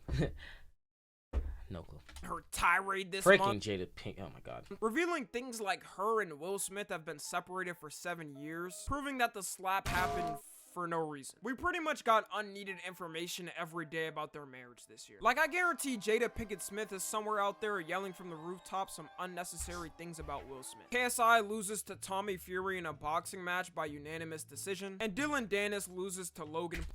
No clue. Her tirade this month. Freaking Jada Pink. Oh my god. Revealing things like her and Will Smith have been separated for 7 years. Proving that the slap happened for no reason. We pretty much got unneeded information every day about their marriage this year. Like, I guarantee Jada Pinkett Smith is somewhere out there yelling from the rooftop some unnecessary things about Will Smith. KSI loses to Tommy Fury in a boxing match by unanimous decision. And Dylan Dennis loses to Logan.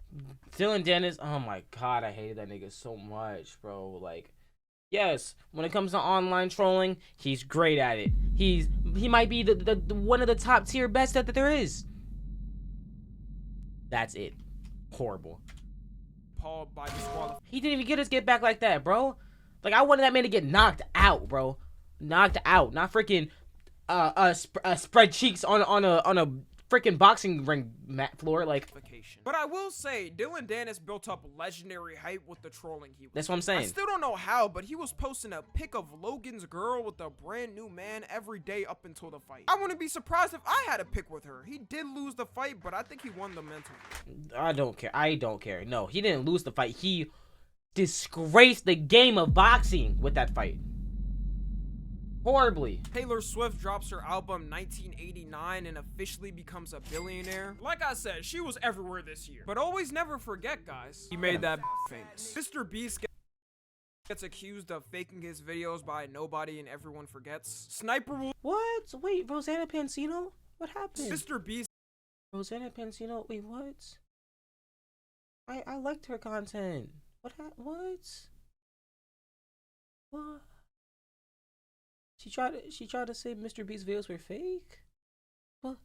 Dylan Dennis. Oh my god, I hated that nigga so much, bro. Like, yes, when it comes to online trolling, he's great at it. He might be the one of the top tier best that there is. That's it. Horrible. Paul by disqualification. He didn't even get his get back like that, bro. Like, I wanted that man to get knocked out, bro. Knocked out, not freaking spread cheeks on a freaking boxing ring mat floor, like. But I will say, Dylan Dennis built up legendary hype with the trolling he was. That's what I'm saying. I still don't know how, but he was posting a pic of Logan's girl with a brand new man every day up until the fight. I wouldn't be surprised if I had a pic with her. He did lose the fight, but I think he won the mental. I don't care. No, he didn't lose the fight. He disgraced the game of boxing with that fight. Horribly. Taylor Swift drops her album 1989 and officially becomes a billionaire. Like I said, she was everywhere this year. But always never forget, guys, he made that famous. Mr. Beast gets accused of faking his videos by nobody and everyone forgets. Sniper Wolf. What? Wait, Rosanna Pansino? What happened? Mr. Beast. Rosanna Pansino? Wait, what? I liked her content. What? What? What? She tried to say Mr. Beast's videos were fake. What?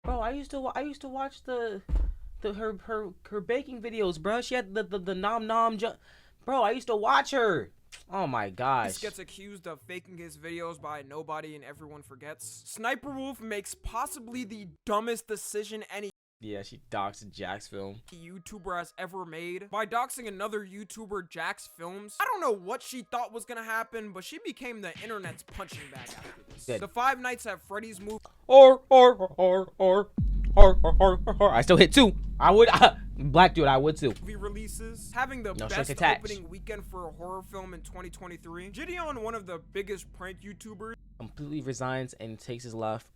Bro, I used to watch her baking videos, bro. She had the nom bro. I used to watch her. Oh my gosh. This gets accused of faking his videos by nobody and everyone forgets. Sniper Wolf makes possibly the dumbest decision any she doxed Jack's film YouTuber has ever made by doxing another YouTuber, Jack's Films. I don't know what she thought was gonna happen, but she became the internet's punching bag after this. Good. The Five Nights at Freddy's movie. I still hit 2. I would. Black dude, I would too. Releases having the best opening weekend for a horror film in 2023. Gideon, one of the biggest prank YouTubers, completely resigns and takes his life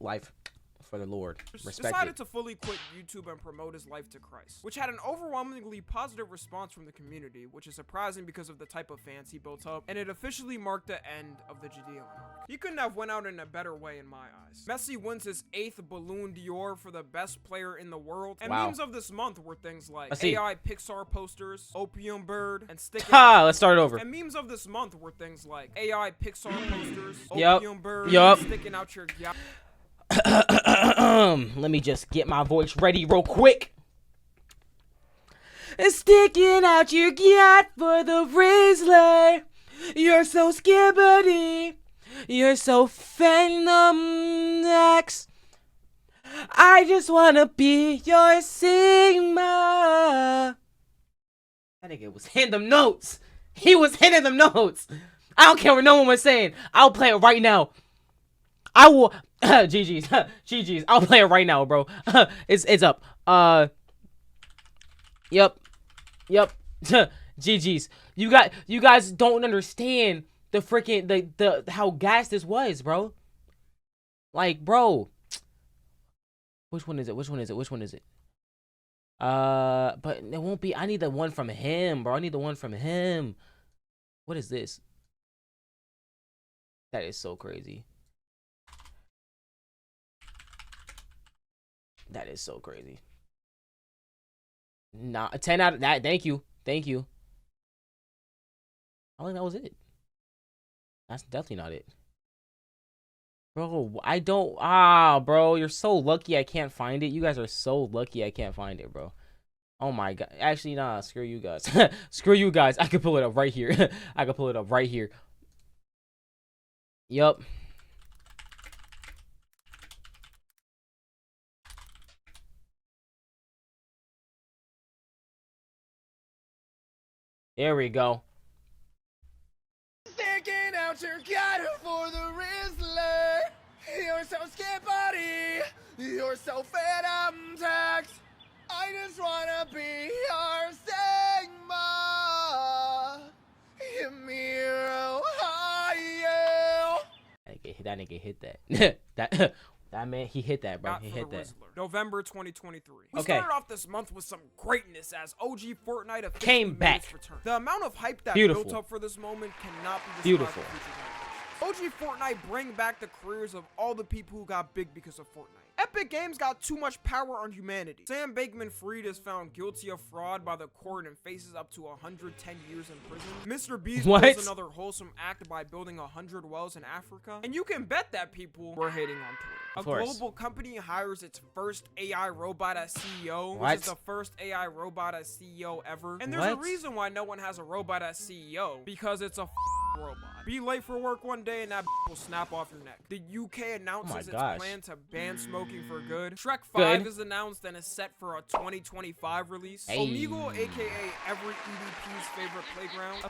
for the Lord. Decided to fully quit YouTube and promote his life to Christ, which had an overwhelmingly positive response from the community, which is surprising because of the type of fans he built up, and it officially marked the end of the Gideon arc. He couldn't have went out in a better way in my eyes. Messi wins his 8th Balloon d'Or for the best player in the world, and memes of this month were things like AI Pixar posters, Opium Bird, and sticking let's start it over. And memes of this month were things like AI Pixar posters, Yep. Opium Bird, Yep. sticking out your let me just get my voice ready real quick. Sticking out your yacht for the Rizzler. You're so skibbity. You're so Phenomex. I just wanna be your Sigma. That nigga was hitting them notes. He was hitting them notes. I don't care what no one was saying. I'll play it right now. I will. GG's. I'll play it right now, bro. It's up. Yep. GG's. You guys don't understand the freaking the how gas this was, bro. Like, bro. Which one is it? But it won't be. I need the one from him, bro. I need the one from him. What is this? That is so crazy. That is so crazy. Nah, 10 out of that. Thank you. I think that was it. That's definitely not it. Bro, I don't. Bro, you're so lucky I can't find it. You guys are so lucky I can't find it, bro. Oh my god. Actually, nah, screw you guys. Screw you guys. I can pull it up right here. Yup. There we go. Sticking out your gun for the Rizzler. You're so skibbity. You're so Phenomex. I just wanna be your Sigma. Hit me Ohio. That nigga hit that. That man, he hit that, bro. He hit that. Rizzler. November 2023. We Okay. started off this month with some greatness as OG Fortnite officially Came made back. its return. The amount of hype that Beautiful. built up for this moment cannot be described. Beautiful. for future generations. OG Fortnite bring back the careers of all the people who got big because of Fortnite. Epic Games got too much power on humanity. Sam Bankman-Fried is found guilty of fraud by the court and faces up to 110 years in prison. Mr. Beast pulls another wholesome act by building 100 wells in Africa. And you can bet that people were hating on Twitter. A global company hires its first AI robot as CEO, which is the first AI robot as CEO ever. And there's a reason why no one has a robot as CEO, because it's a robot. Be late for work one day and that will snap off your neck. The UK announces its plan to ban smoking for good. Shrek 5 is announced and is set for a 2025 release. Omegle, aka every EDP's favorite playground.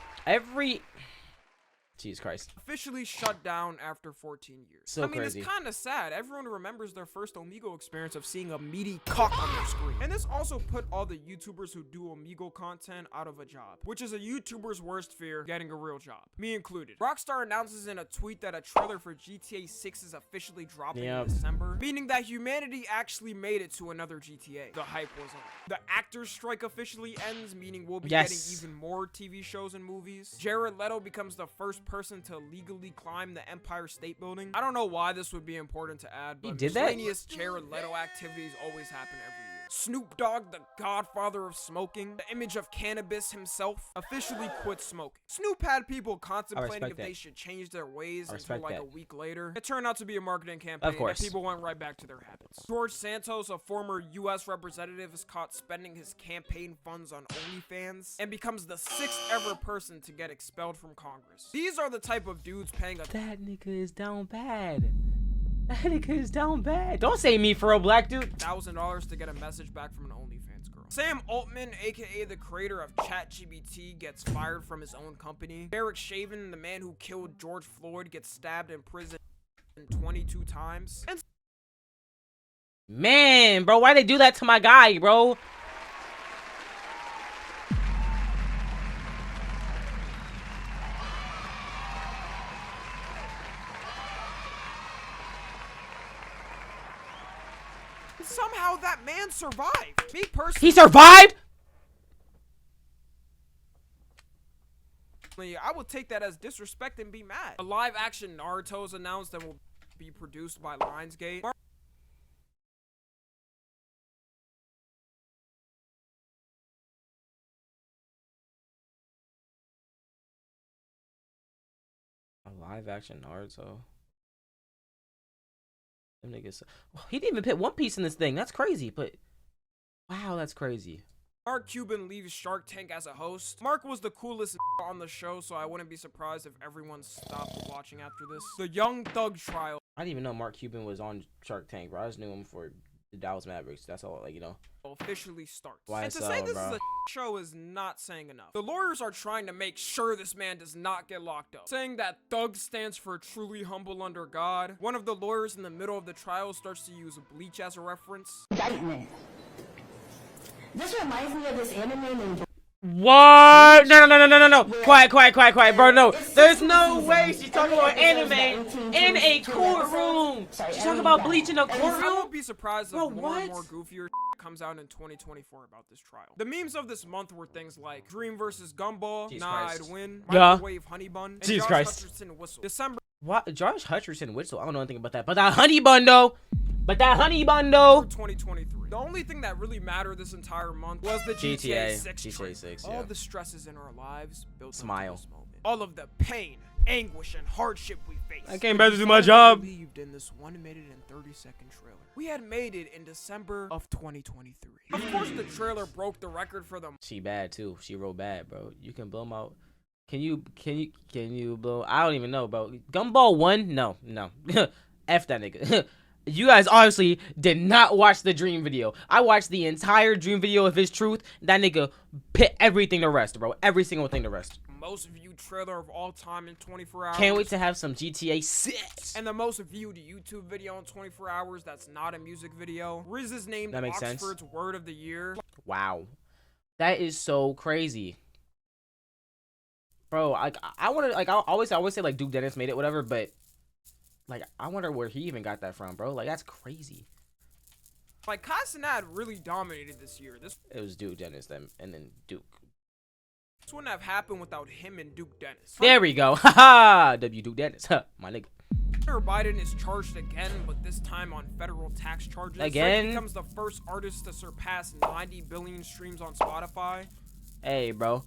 Jesus Christ. Officially shut down after 14 years. So crazy. It's kind of sad. Everyone remembers their first Omegle experience of seeing a meaty cock on their screen. And this also put all the YouTubers who do Omegle content out of a job, which is a YouTuber's worst fear, getting a real job. Me included. Rockstar announces in a tweet that a trailer for GTA 6 is officially dropping in December, meaning that humanity actually made it to another GTA. The hype was on. The actors strike officially ends, meaning we'll be getting even more TV shows and movies. Jared Leto becomes the first person to legally climb the Empire State Building. I don't know why this would be important to add, but miscellaneous Jared Leto activities always happen every year. Snoop Dogg, the godfather of smoking, the image of cannabis himself, officially quit smoking. Snoop had people contemplating if they should change their ways until like a week later. It turned out to be a marketing campaign and people went right back to their habits. George Santos, a former U.S. representative, is caught spending his campaign funds on OnlyFans and becomes the 6th ever person to get expelled from Congress. These are the type of dudes paying a— That nigga is down bad. That nigga is down bad. Don't say me for a black dude. $1,000 to get a message back from an OnlyFans girl. Sam Altman, aka the creator of ChatGPT, gets fired from his own company. Derek Chauvin, the man who killed George Floyd, gets stabbed in prison 22 times. And man, bro, why they do that to my guy, bro? somehow that man survived. Me personally— He survived? I would take that as disrespect and be mad. A live-action Naruto is announced and will be produced by Lionsgate. A live-action Naruto. Them niggas. He didn't even put One Piece in this thing. That's crazy, but wow, that's crazy. Mark Cuban leaves Shark Tank as a host. Mark was the coolest on the show, so I wouldn't be surprised if everyone stopped watching after this. The Young Thug trial. I didn't even know Mark Cuban was on Shark Tank, bro. I just knew him for the Dallas Mavericks. That's all, like, you know. Officially starts. YSL, and to say this bro. is a show is not saying enough. The lawyers are trying to make sure this man does not get locked up, saying that Thug stands for truly humble under God. One of the lawyers in the middle of the trial starts to use Bleach as a reference. Indictment. This reminds me of this anime named— What? No. Quiet, bro. No, there's no way she's talking about anime in a courtroom. She's talking about Bleach in a courtroom? I won't be surprised if more and more goofier comes out in 2024 about this trial. The memes of this month were things like Dream versus Gumball, I'd win, Microwave Honey Bun, and Jesus Josh Christ. Hutcherson Whistle. December. What? Josh Hutcherson Whistle? I don't know anything about that. But that honey bun, though. 2023. The only thing that really mattered this entire month was the GTA 6 GTA 6, yeah. All the stresses in our lives built Smile. up to this moment. All of the pain, anguish, and hardship we faced. I came back to do my job. Believed in this 1-minute and 30-second trailer. We had made it in December of 2023. Of course, the trailer broke the record for them. She bad too. She real bad, bro. You can blow them out. Can you blow? I don't even know, bro. Gumball 1? No. F that nigga. You guys obviously did not watch the Dream video. I watched the entire Dream video of his truth. That nigga pit everything to rest, bro. Every single thing to rest. Most viewed trailer of all time in 24 hours. Can't wait to have some GTA 6. And the most viewed YouTube video in 24 hours that's not a music video. Riz is named That makes Oxford's sense. Word of the Year. Wow. That is so crazy. Bro, I always say like Duke Dennis made it, whatever, but like I wonder where he even got that from, bro. Like that's crazy. Like Kai Cenat really dominated this year. It was Duke Dennis then, and then Duke. This wouldn't have happened without him and Duke Dennis. There we go. Haha. W Duke Dennis. My nigga. Hunter Biden is charged again, but this time on federal tax charges. Again? Drake becomes the first artist to surpass 90 billion streams on Spotify. Hey, bro.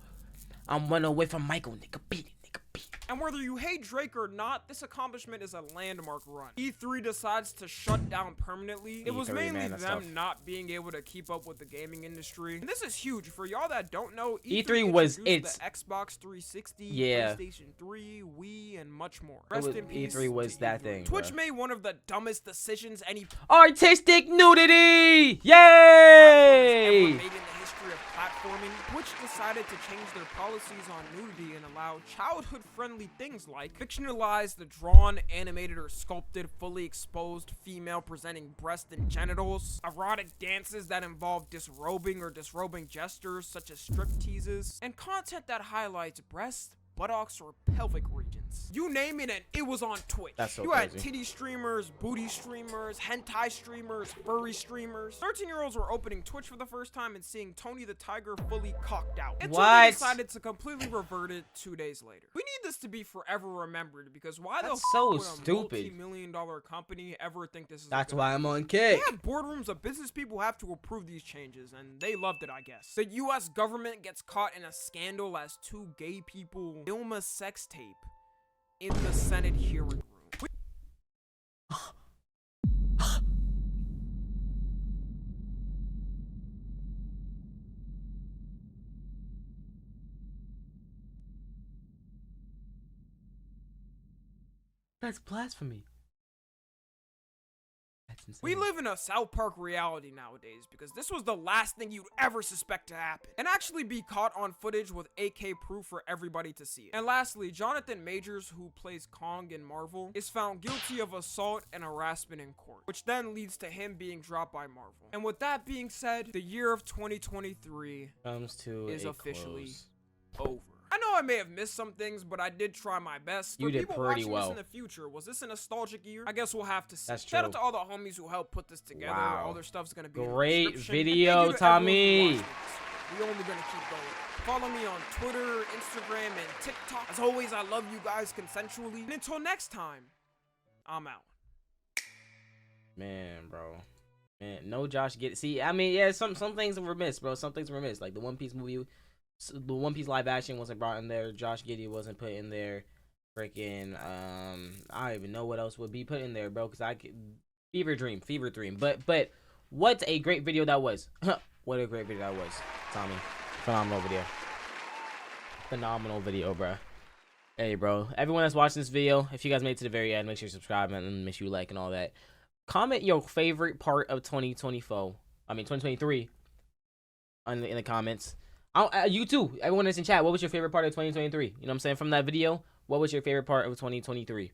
I'm 1 away from Michael, nigga. Beat it, nigga. Beat it. And whether you hate Drake or not, this accomplishment is a landmark run. E3 decides to shut down permanently. It was mainly them not being able to keep up with the gaming industry. And this is huge. For y'all that don't know, E3 was the Xbox 360, PlayStation 3, Wii, and much more. Rest in peace. E3 was that thing. Twitch made one of the dumbest decisions any artistic nudity. Yay! ever made in the history of deplatforming, Twitch decided to change their policies on nudity and allow childhood-friendly things like fictionalize the drawn, animated, or sculpted, fully exposed female-presenting breast and genitals, erotic dances that involve disrobing or disrobing gestures such as strip teases, and content that highlights breasts, buttocks, or pelvic regions. You name it and it was on Twitch. That's so you crazy. had titty streamers, booty streamers, hentai streamers, furry streamers. 13-year-olds were opening Twitch for the first time and seeing Tony the Tiger fully cocked out. Until they decided to completely revert it 2 days later. We need this to be forever remembered because why the so would a stupid multi-million-dollar company ever think this is That's why I'm on Kick. They have boardrooms of business people have to approve these changes, and they loved it, I guess. The US government gets caught in a scandal as 2 gay people film a sex tape in the Senate hearing room. That's blasphemy. That's insane. We live in a South Park reality nowadays because this was the last thing you'd ever suspect to happen and actually be caught on footage with AK proof for everybody to see it. And lastly, Jonathan Majors, who plays Kong in Marvel, is found guilty of assault and harassment in court, which then leads to him being dropped by Marvel. And with that being said, the year of 2023 is officially over. I know I may have missed some things, but I did try my best. You did people pretty watching well. This in the future, was this a nostalgic year? I guess we'll have to see. That's Shout true. out to all the homies who helped put this together. Wow. All their stuff's gonna be in the Great description. video, And thank you to everyone who Tommy. watched this. We only gonna keep going. Follow me on Twitter, Instagram, and TikTok. As always, I love you guys consensually. And until next time, I'm out. Man, bro. Man, no Josh Giddey. See, I mean, yeah, some things were missed, bro. Some things were missed. Like the One Piece movie, the One Piece live action wasn't brought in there. Josh Giddey wasn't put in there. Freaking, I don't even know what else would be put in there, bro. Cause I could fever dream. But what a great video that was. What a great video that was, Tommy. Phenomenal video, bro. Hey, bro. Everyone that's watching this video, if you guys made it to the very end, make sure you subscribe and make sure you like and all that. Comment your favorite part of 2023 in the comments. You too, everyone that's in chat, what was your favorite part of 2023? You know what I'm saying? From that video, what was your favorite part of 2023?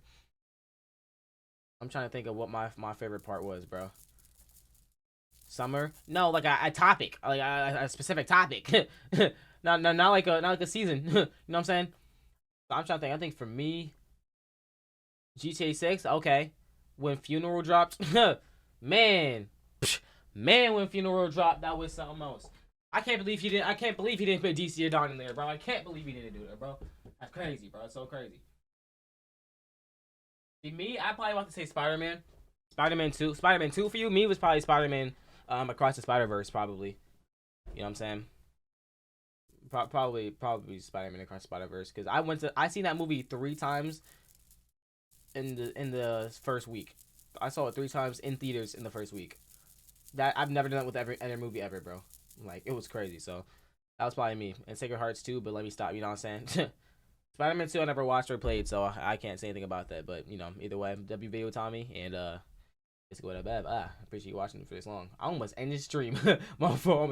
I'm trying to think of what my favorite part was, bro. Summer? No, like a topic, like a specific topic. not like a season. You know what I'm saying? I'm trying to think. I think for me, GTA 6. Okay, when Funeral dropped, man, when Funeral dropped, that was something else. I can't believe he didn't put DC or Dawn in there, bro. I can't believe he didn't do that, bro. That's crazy, bro. It's so crazy. See, me, I probably want to say Spider-Man. Spider-Man 2. Spider-Man 2 for you. Me was probably Spider-Man Across the Spider-Verse, probably. You know what I'm saying? Probably Spider-Man Across the Spider-Verse, because I seen that movie 3 times in the first week. I saw it 3 times in theaters in the first week. That I've never done that with every other movie ever, bro. Like, it was crazy. So that was probably me. And Sacred Hearts 2, but let me stop. You know what I'm saying? Spider-Man 2 I never watched or played, so I can't say anything about that. But, you know, either way, W video Tommy, and let's go to bed. Appreciate you watching for this long. I almost ended the stream. My fault.